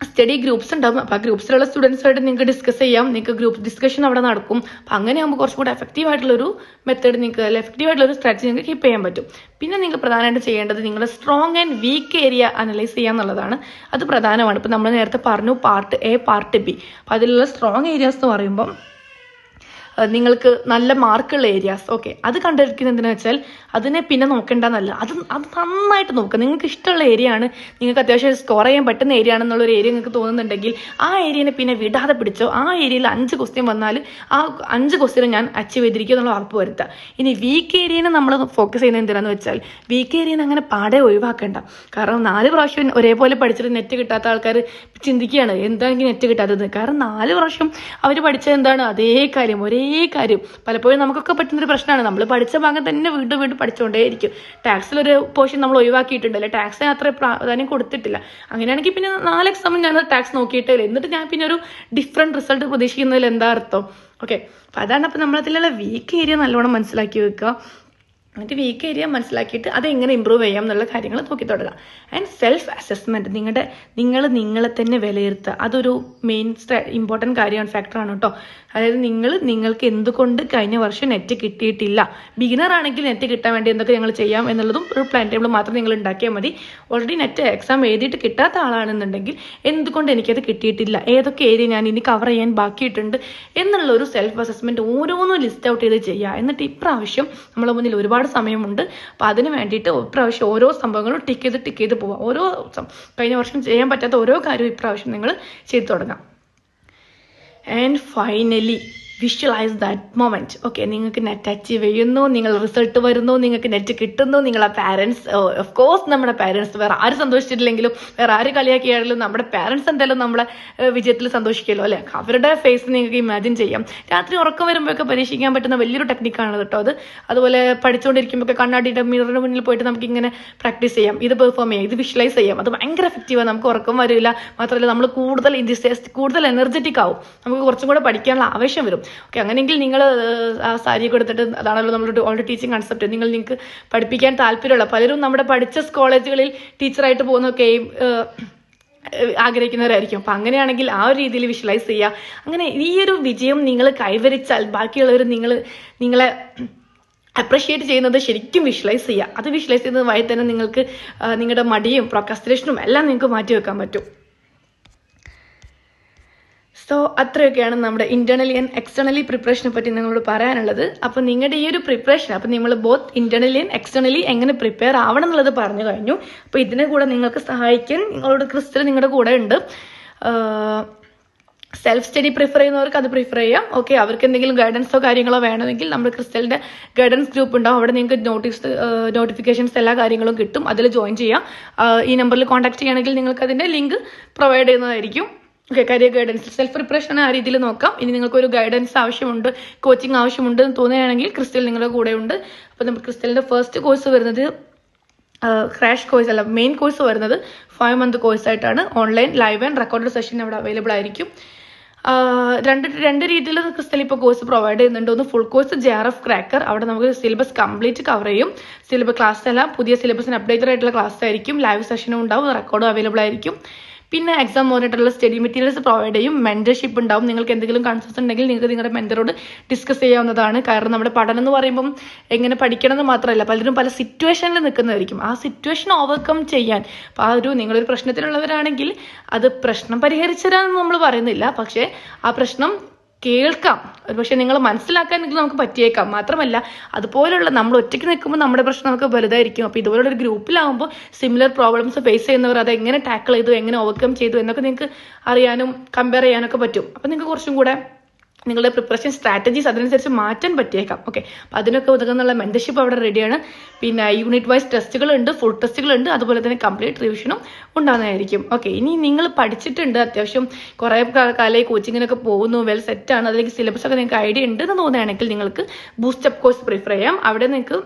സ്റ്റഡി ഗ്രൂപ്പ്സ് ഉണ്ടാകും. അപ്പോൾ ആ ഗ്രൂപ്പ്സിലുള്ള സ്റ്റുഡൻസുമായിട്ട് നിങ്ങൾക്ക് ഡിസ്കസ് ചെയ്യാം. നിങ്ങൾക്ക് ഗ്രൂപ്പ് ഡിസ്കഷൻ അവിടെ നടക്കും. അപ്പോൾ അങ്ങനെ ആകുമ്പോൾ കുറച്ചും കൂടെ എഫക്റ്റീവ് ആയിട്ടുള്ളൊരു മെത്തേഡ് നിങ്ങൾക്ക് അല്ലെങ്കിൽ എഫക്റ്റീവ് ആയിട്ടുള്ളൊരു സ്ട്രാറ്റജി നിങ്ങൾക്ക് കീപ്പ് ചെയ്യാൻ പറ്റും. പിന്നെ നിങ്ങൾ പ്രധാനമായിട്ട് ചെയ്യേണ്ടത് നിങ്ങളുടെ strong and week area analyse ചെയ്യുക എന്നുള്ളതാണ്. അത് പ്രധാനമാണ്. ഇപ്പോൾ നമ്മൾ നേരത്തെ പറഞ്ഞു പാർട്ട് A, പാർട്ട് B. അപ്പോൾ അതിലുള്ള സ്ട്രോങ് ഏരിയാസ് എന്ന് പറയുമ്പോൾ നിങ്ങൾക്ക് നല്ല മാർക്കുള്ള ഏരിയാസ്. ഓക്കെ, അത് കണ്ടിരിക്കുന്നത് എന്തിനാ വെച്ചാൽ അതിനെ പിന്നെ നോക്കേണ്ടെന്നല്ല, അത് നന്നായിട്ട് നോക്കുക. നിങ്ങൾക്ക് ഇഷ്ടമുള്ള ഏരിയ ആണ്, നിങ്ങൾക്ക് അത്യാവശ്യം സ്കോർ ചെയ്യാൻ പറ്റുന്ന ഏരിയ ആണെന്നുള്ളൊരു ഏരിയ നിങ്ങൾക്ക് തോന്നുന്നുണ്ടെങ്കിൽ ആ ഏരിയനെ പിന്നെ വിടാതെ പിടിച്ചോ. ആ ഏരിയയിൽ 5 ക്വസ്റ്റ്യൻ വന്നാൽ ആ 5 ക്വസ്റ്റ്യൻ ഞാൻ അച്ചീവ് ചെയ്തിരിക്കും എന്നുള്ള ഉറപ്പ് വരുത്തുക. ഇനി വീക്ക് ഏരിയനെ നമ്മൾ ഫോക്കസ് ചെയ്യുന്നത് എന്തിനാന്ന് വെച്ചാൽ വീക്ക് ഏരിയനെ അങ്ങനെ പാടെ ഒഴിവാക്കേണ്ട. കാരണം 4 പ്രാവശ്യം ഒരേപോലെ പഠിച്ചിട്ട് നെറ്റ് കിട്ടാത്ത ആൾക്കാർ ചിന്തിക്കുകയാണ് എന്താണെങ്കിൽ നെറ്റ് കിട്ടാത്തത്. കാരണം 4 പ്രാവശ്യം അവർ പഠിച്ചത് എന്താണ്, അതേ കാര്യം. പലപ്പോഴും നമുക്കൊക്കെ പറ്റുന്നൊരു പ്രശ്നമാണ്. നമ്മൾ പഠിച്ച ഭാഗം തന്നെ വീണ്ടും പഠിച്ചുകൊണ്ടേയിരിക്കും. ടാക്സിലൊരു പോർഷൻ നമ്മൾ ഒഴിവാക്കിയിട്ടുണ്ട്, അല്ലെ ടാക്സിന് അത്ര പ്രാധാന്യം കൊടുത്തിട്ടില്ല. അങ്ങനെയാണെങ്കിൽ പിന്നെ 4 എക്സാമിൽ ഞാൻ ടാക്സ് നോക്കിയിട്ടേ ഇല്ല, എന്നിട്ട് ഞാൻ പിന്നെ ഒരു ഡിഫറെൻറ്റ് റിസൾട്ട് പ്രതീക്ഷിക്കുന്നതിൽ എന്താ അർത്ഥം? ഓക്കെ, അപ്പോൾ അതാണ്. അപ്പോൾ നമ്മളതിലുള്ള വീക്ക് ഏരിയ നല്ലോണം മനസ്സിലാക്കി വെക്കുക. എന്നിട്ട് വീക്ക് ഏരിയ മനസ്സിലാക്കിയിട്ട് അതെങ്ങനെ ഇമ്പ്രൂവ് ചെയ്യാം എന്നുള്ള കാര്യങ്ങൾ നോക്കി തുടങ്ങുക. ആൻഡ് സെൽഫ് അസസ്മെൻറ്റ്, നിങ്ങളെ തന്നെ വിലയിരുത്തുക. അതൊരു മെയിൻ ഇമ്പോർട്ടൻറ്റ് കാര്യമാണ്, ഫാക്ടറാണ് കേട്ടോ. അതായത് നിങ്ങൾക്ക് എന്തുകൊണ്ട് കഴിഞ്ഞ വർഷം നെറ്റ് കിട്ടിയിട്ടില്ല, ബിഗിനർ ആണെങ്കിൽ നെറ്റ് കിട്ടാൻ വേണ്ടി എന്തൊക്കെ ഞങ്ങൾ ചെയ്യാം എന്നുള്ളതും ഒരു പ്ലാൻ ടേബിൾ മാത്രം നിങ്ങൾ ഉണ്ടാക്കിയാൽ മതി. ഓൾറെഡി നെറ്റ് എക്സാം എഴുതിയിട്ട് കിട്ടാത്ത ആളാണെന്നുണ്ടെങ്കിൽ എന്തുകൊണ്ട് എനിക്കത് കിട്ടിയിട്ടില്ല, ഏതൊക്കെ ഏരിയ ഞാൻ ഇനി കവർ ചെയ്യാൻ ബാക്കിയിട്ടുണ്ട് എന്നുള്ളൊരു സെൽഫ് അസസ്മെൻറ്റ് ഓരോന്നും ലിസ്റ്റ് ഔട്ട് ചെയ്ത് ചെയ്യുക. എന്നിട്ട് ഇപ്രാവശ്യം നമ്മളെ മുന്നിൽ ഒരുപാട് സമയമുണ്ട്. അപ്പോൾ അതിന് വേണ്ടിയിട്ട് ഇപ്രാവശ്യം ഓരോ സംഭവങ്ങളും ടിക്ക് ചെയ്ത് പോവുക. ഓരോ കഴിഞ്ഞ വർഷം ചെയ്യാൻ പറ്റാത്ത ഓരോ കാര്യവും ഇപ്രാവശ്യം നിങ്ങൾ ചെയ്തു തുടങ്ങാം. And finally visualise that moment. Okay, നിങ്ങൾക്ക് നെറ്റ് അച്ചീവ് ചെയ്യുന്നു, നിങ്ങൾ റിസൾട്ട് വരുന്നു, നിങ്ങൾക്ക് നെറ്റ് കിട്ടുന്നു, നിങ്ങളെ പാരൻസ്, ഓഫ് കോഴ്സ് നമ്മുടെ പാരൻസ്, വേറെ ആര് സന്തോഷിച്ചിട്ടില്ലെങ്കിലും വേറെ ആര് കളിയാക്കിയാണെങ്കിലും നമ്മുടെ പാരൻസ് എന്തായാലും നമ്മളെ വിജയത്തിൽ സന്തോഷിക്കുമല്ലോ, അല്ലേ? അവരുടെ ഫേസ് നിങ്ങൾക്ക് ഇമാജിൻ ചെയ്യാം. രാത്രി ഉറക്കം വരുമ്പോഴൊക്കെ പരീക്ഷിക്കാൻ പറ്റുന്ന വലിയൊരു ടെക്നിക്കാണ് കേട്ടോ അത്. അതുപോലെ പഠിച്ചുകൊണ്ടിരിക്കുമ്പോൾ കണ്ണാടിയുടെ മിററിന് മുന്നിൽ പോയിട്ട് നമുക്ക് ഇങ്ങനെ പ്രാക്ടീസ് ചെയ്യാം, ഇത് പെർഫോം ചെയ്യാം, ഇത് വിഷ്വലൈസ് ചെയ്യാം. അത് ഭയങ്കര എഫക്റ്റീവാണ്. നമുക്ക് ഉറക്കം വരില്ല, മാത്രമല്ല നമ്മൾ കൂടുതൽ എനർജറ്റിക് ആവും, നമുക്ക് കുറച്ചും കൂടെ പഠിക്കാനുള്ള ആവശ്യം വരും. ഓക്കെ, അങ്ങനെയെങ്കിൽ നിങ്ങൾ ആ സാരി കൊടുത്തിട്ട്, അതാണല്ലോ നമ്മുടെ ഓൾറെഡി ടീച്ചിങ് കൺസെപ്റ്റ്, നിങ്ങൾക്ക് പഠിപ്പിക്കാൻ താല്പര്യമുള്ള പലരും നമ്മുടെ പഠിച്ച കോളേജുകളിൽ ടീച്ചറായിട്ട് പോകുന്നൊക്കെയും ആഗ്രഹിക്കുന്നവരായിരിക്കും. അപ്പം അങ്ങനെയാണെങ്കിൽ ആ ഒരു രീതിയിൽ വിഷ്വലൈസ് ചെയ്യുക. അങ്ങനെ ഈ ഒരു വിജയം നിങ്ങൾ കൈവരിച്ചാൽ ബാക്കിയുള്ളവർ നിങ്ങളെ അപ്രിഷിയേറ്റ് ചെയ്യുന്നത് ശരിക്കും വിഷ്വലൈസ് ചെയ്യുക. അത് വിഷ്വലൈസ് ചെയ്യുന്നത് വഴി തന്നെ നിങ്ങൾക്ക് നിങ്ങളുടെ മടിയും പ്രൊക്രാസ്റ്റിനേഷനും എല്ലാം നിങ്ങൾക്ക് മാറ്റി വെക്കാൻ പറ്റും. സോ അത്രയൊക്കെയാണ് നമ്മുടെ ഇന്റേണലി ആൻഡ് എക്സ്റ്റേണലി പ്രിപ്പറേഷനെ പറ്റി നിങ്ങളോട് പറയാനുള്ളത്. അപ്പോൾ നിങ്ങളുടെ ഈ ഒരു പ്രിപ്പറേഷൻ, അപ്പോൾ നിങ്ങൾ ബോത്ത് ഇന്റേണലി ആൻഡ് എക്സ്റ്റേണലി എങ്ങനെ പ്രിപ്പയർ ആവണം എന്നുള്ളത് പറഞ്ഞു കഴിഞ്ഞു. അപ്പോൾ ഇതിനെ കൂടെ നിങ്ങൾക്ക് സഹായിക്കാൻ നിങ്ങളോട് ക്രിസ്റ്റൽ നിങ്ങളുടെ കൂടെ ഉണ്ട്. സെൽഫ് സ്റ്റഡി പ്രിഫർ ചെയ്യുന്നവർക്ക് അത് പ്രിഫർ ചെയ്യാം. ഓക്കെ, അവർക്ക് എന്തെങ്കിലും ഗൈഡൻസോ കാര്യങ്ങളോ വേണമെങ്കിൽ നമ്മുടെ ക്രിസ്റ്റലിൻ്റെ ഗൈഡൻസ് ഗ്രൂപ്പ് ഉണ്ടാവും. അവിടെ നിങ്ങൾക്ക് നോട്ടിഫിക്കേഷൻസ് എല്ലാ കാര്യങ്ങളും കിട്ടും. അതിൽ ജോയിൻ ചെയ്യാം. ഈ നമ്പറിൽ കോൺടാക്ട് ചെയ്യുകയാണെങ്കിൽ നിങ്ങൾക്ക് അതിൻ്റെ ലിങ്ക് പ്രൊവൈഡ് ചെയ്യുന്നതായിരിക്കും. Okay, career guidance self preparation ആ രീതിയിൽ നോക്കാം. ഇനി നിങ്ങൾക്കൊരു ഗൈഡൻസ് ആവശ്യമുണ്ട്, കോച്ചിങ് ആവശ്യമുണ്ട് എന്ന് തോന്നുകയാണെങ്കിൽ ക്രിസ്റ്റൽ നിങ്ങളുടെ കൂടെ ഉണ്ട്. അപ്പോൾ നമുക്ക് ക്രിസ്റ്റലിൻ്റെ ഫസ്റ്റ് കോഴ്സ് വരുന്നത് ക്രാഷ് കോഴ്സ് അല്ല, മെയിൻ കോഴ്സ് വരുന്നത് 5 month കോഴ്സായിട്ടാണ്. Online live and recorded session അവിടെ അവൈലബിൾ ആയിരിക്കും. രണ്ട് രീതിയിൽ ക്രിസ്റ്റൽ ഇപ്പോൾ കോഴ്സ് പ്രൊവൈഡ് ചെയ്യുന്നുണ്ട്. ഒന്ന് ഫുൾ കോഴ്സ് JRF ക്രാക്കർ, അവിടെ നമുക്ക് സിലബസ് കംപ്ലീറ്റ് കവർ ചെയ്യും. ക്ലാസ് എല്ലാം പുതിയ സിലബസിന് അപ്ഡേറ്റഡ് ആയിട്ടുള്ള ക്ലാസ് ആയിരിക്കും. ലൈവ് സെഷനും ഉണ്ടാവും, റെക്കോർഡും അവൈലബിൾ ആയിരിക്കും. പിന്നെ എക്സാം മോണിറ്ററുള്ള സ്റ്റഡി മെറ്റീരിയൽസ് പ്രൊവൈഡ് ചെയ്യും. മെന്റർഷിപ്പ് ഉണ്ടാവും. നിങ്ങൾക്ക് എന്തെങ്കിലും കൺസേൺസ് ഉണ്ടെങ്കിൽ നിങ്ങൾക്ക് നിങ്ങളുടെ മെന്ററോട് ഡിസ്കസ് ചെയ്യാവുന്നതാണ്. കാരണം നമ്മുടെ പഠനം എന്ന് പറയുമ്പം എങ്ങനെ പഠിക്കണം എന്ന് മാത്രമല്ല, പലരും പല സിറ്റുവേഷനിൽ നിൽക്കുന്നതായിരിക്കും. ആ സിറ്റുവേഷൻ ഓവർകം ചെയ്യാൻ അപ്പോൾ നിങ്ങളൊരു പ്രശ്നത്തിലുള്ളവരാണെങ്കിൽ അത് പ്രശ്നം പരിഹരിച്ചു തരാമെന്ന് നമ്മൾ പറയുന്നില്ല, പക്ഷേ ആ പ്രശ്നം കേൾക്കാം, പക്ഷെ നിങ്ങൾ മനസ്സിലാക്കാനെങ്കിലും നമുക്ക് പറ്റിയേക്കാം. മാത്രമല്ല അതുപോലുള്ള നമ്മൾ ഒറ്റയ്ക്ക് നിൽക്കുമ്പോൾ നമ്മുടെ പ്രശ്നം നമുക്ക് വലുതായിരിക്കും. അപ്പോൾ ഇതുപോലുള്ള ഒരു ഗ്രൂപ്പിലാകുമ്പോൾ സിമിലർ പ്രോബ്ലംസ് ഫേസ് ചെയ്യുന്നവർ അത് എങ്ങനെ ടാക്കിൾ ചെയ്തു, എങ്ങനെ ഓവർകം ചെയ്തു എന്നൊക്കെ നിങ്ങൾക്ക് അറിയാനും കമ്പയർ ചെയ്യാനൊക്കെ പറ്റും. അപ്പോൾ നിങ്ങൾക്ക് കുറച്ചും കൂടെ നിങ്ങളുടെ പ്രിപ്പറേഷൻ സ്ട്രാറ്റജീസ് അതിനനുസരിച്ച് മാറ്റാൻ പറ്റിയേക്കാം. ഓക്കെ, അപ്പം അതിനൊക്കെ ഉതകുന്നുള്ള മെന്റർഷിപ്പ് അവിടെ റെഡിയാണ്. പിന്നെ യൂണിറ്റ് വൈസ് ടെസ്റ്റുകളുണ്ട്, ഫുൾ ടെസ്റ്റുകളുണ്ട്, അതുപോലെ തന്നെ കംപ്ലീറ്റ് റിവിഷനും ഉണ്ടാകുന്നതായിരിക്കും. ഓക്കെ, ഇനി നിങ്ങൾ പഠിച്ചിട്ടുണ്ട്, അത്യാവശ്യം കുറേ കാലമായി കോച്ചിങ്ങിനൊക്കെ പോകുന്നു, വെൽ സെറ്റാണ്, അതിലേക്ക് സിലബസ് ഒക്കെ നിങ്ങൾക്ക് ഐഡിയ ഉണ്ട് എന്ന് തോന്നുകയാണെങ്കിൽ നിങ്ങൾക്ക് ബൂസ്റ്റപ്പ് കോഴ്സ് പ്രിഫർ ചെയ്യാം. അവിടെ നിങ്ങൾക്ക്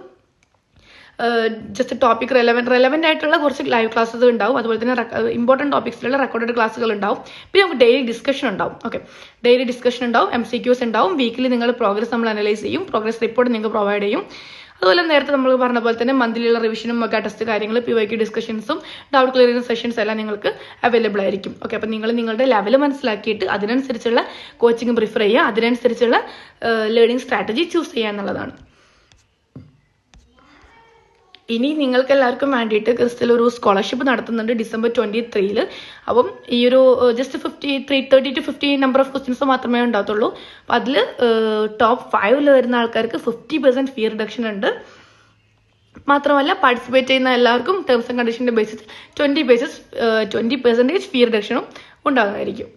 ജസ്റ്റ് ടോപ്പിക് റെലവെന്റ് ആയിട്ടുള്ള കുറച്ച് ലൈവ് ക്ലാസ്സസ് ഉണ്ടാവും. അതുപോലെ തന്നെ ഇമ്പോർട്ടൻറ്റ് ടോപ്പിക്സിലുള്ള റെക്കോർഡഡ് ക്ലാസ്സുകൾ ഉണ്ടാവും. പിന്നെ നമുക്ക് ഡെയിലി ഡിസ്കഷൻ ഉണ്ടാവും. ഓക്കെ, ഡെയിലി ഡിസ്കഷൻ ഉണ്ടാവും, MCQs ഉണ്ടാവും. വീക്കിലി നിങ്ങളുടെ പ്രോഗ്രസ് നമ്മൾ അനലൈസ് ചെയ്യും, പ്രോഗ്രസ് റിപ്പോർട്ട് നിങ്ങൾക്ക് പ്രൊവൈഡ് ചെയ്യും. അതുപോലെ നേരത്തെ നമ്മൾ പറഞ്ഞ പോലെ തന്നെ മന്ത്ലിയുള്ള റിവിഷനും മെഗാ ടെസ്റ്റ് കാര്യങ്ങൾ, PYQ ഡിസ്കഷൻസും ഡൗട്ട് ക്ലിയറിംഗ് സെഷൻസ് എല്ലാം നിങ്ങൾക്ക് അവൈലബിൾ ആയിരിക്കും. ഓക്കെ, അപ്പോൾ നിങ്ങൾ നിങ്ങളുടെ ലെവൽ മനസ്സിലാക്കിയിട്ട് അതിനനുസരിച്ചുള്ള കോച്ചിങ് പ്രിഫർ ചെയ്യുക, അതിനനുസരിച്ചുള്ള ലേണിംഗ് സ്ട്രാറ്റജി ചൂസ് ചെയ്യുക എന്നുള്ളതാണ്. ഇനി നിങ്ങൾക്ക് എല്ലാവർക്കും വേണ്ടിയിട്ട് ക്രിസ്റ്റൽ ഒരു സ്കോളർഷിപ്പ് നടത്തുന്നുണ്ട് December 23. അപ്പം ഈ ഒരു just 30 to 50 number of questions മാത്രമേ ഉണ്ടാകത്തുള്ളൂ. അപ്പം അതിൽ top 5 വരുന്ന ആൾക്കാർക്ക് 50% ഫീ റിഡക്ഷൻ ഉണ്ട്. മാത്രമല്ല പാർട്ടിസിപ്പേറ്റ് ചെയ്യുന്ന എല്ലാവർക്കും ടേംസ് ആൻഡ് കണ്ടീഷൻ്റെ ബേസിസ് 20% ഫീ റിഡക്ഷനും ഉണ്ടാകുന്നതായിരിക്കും.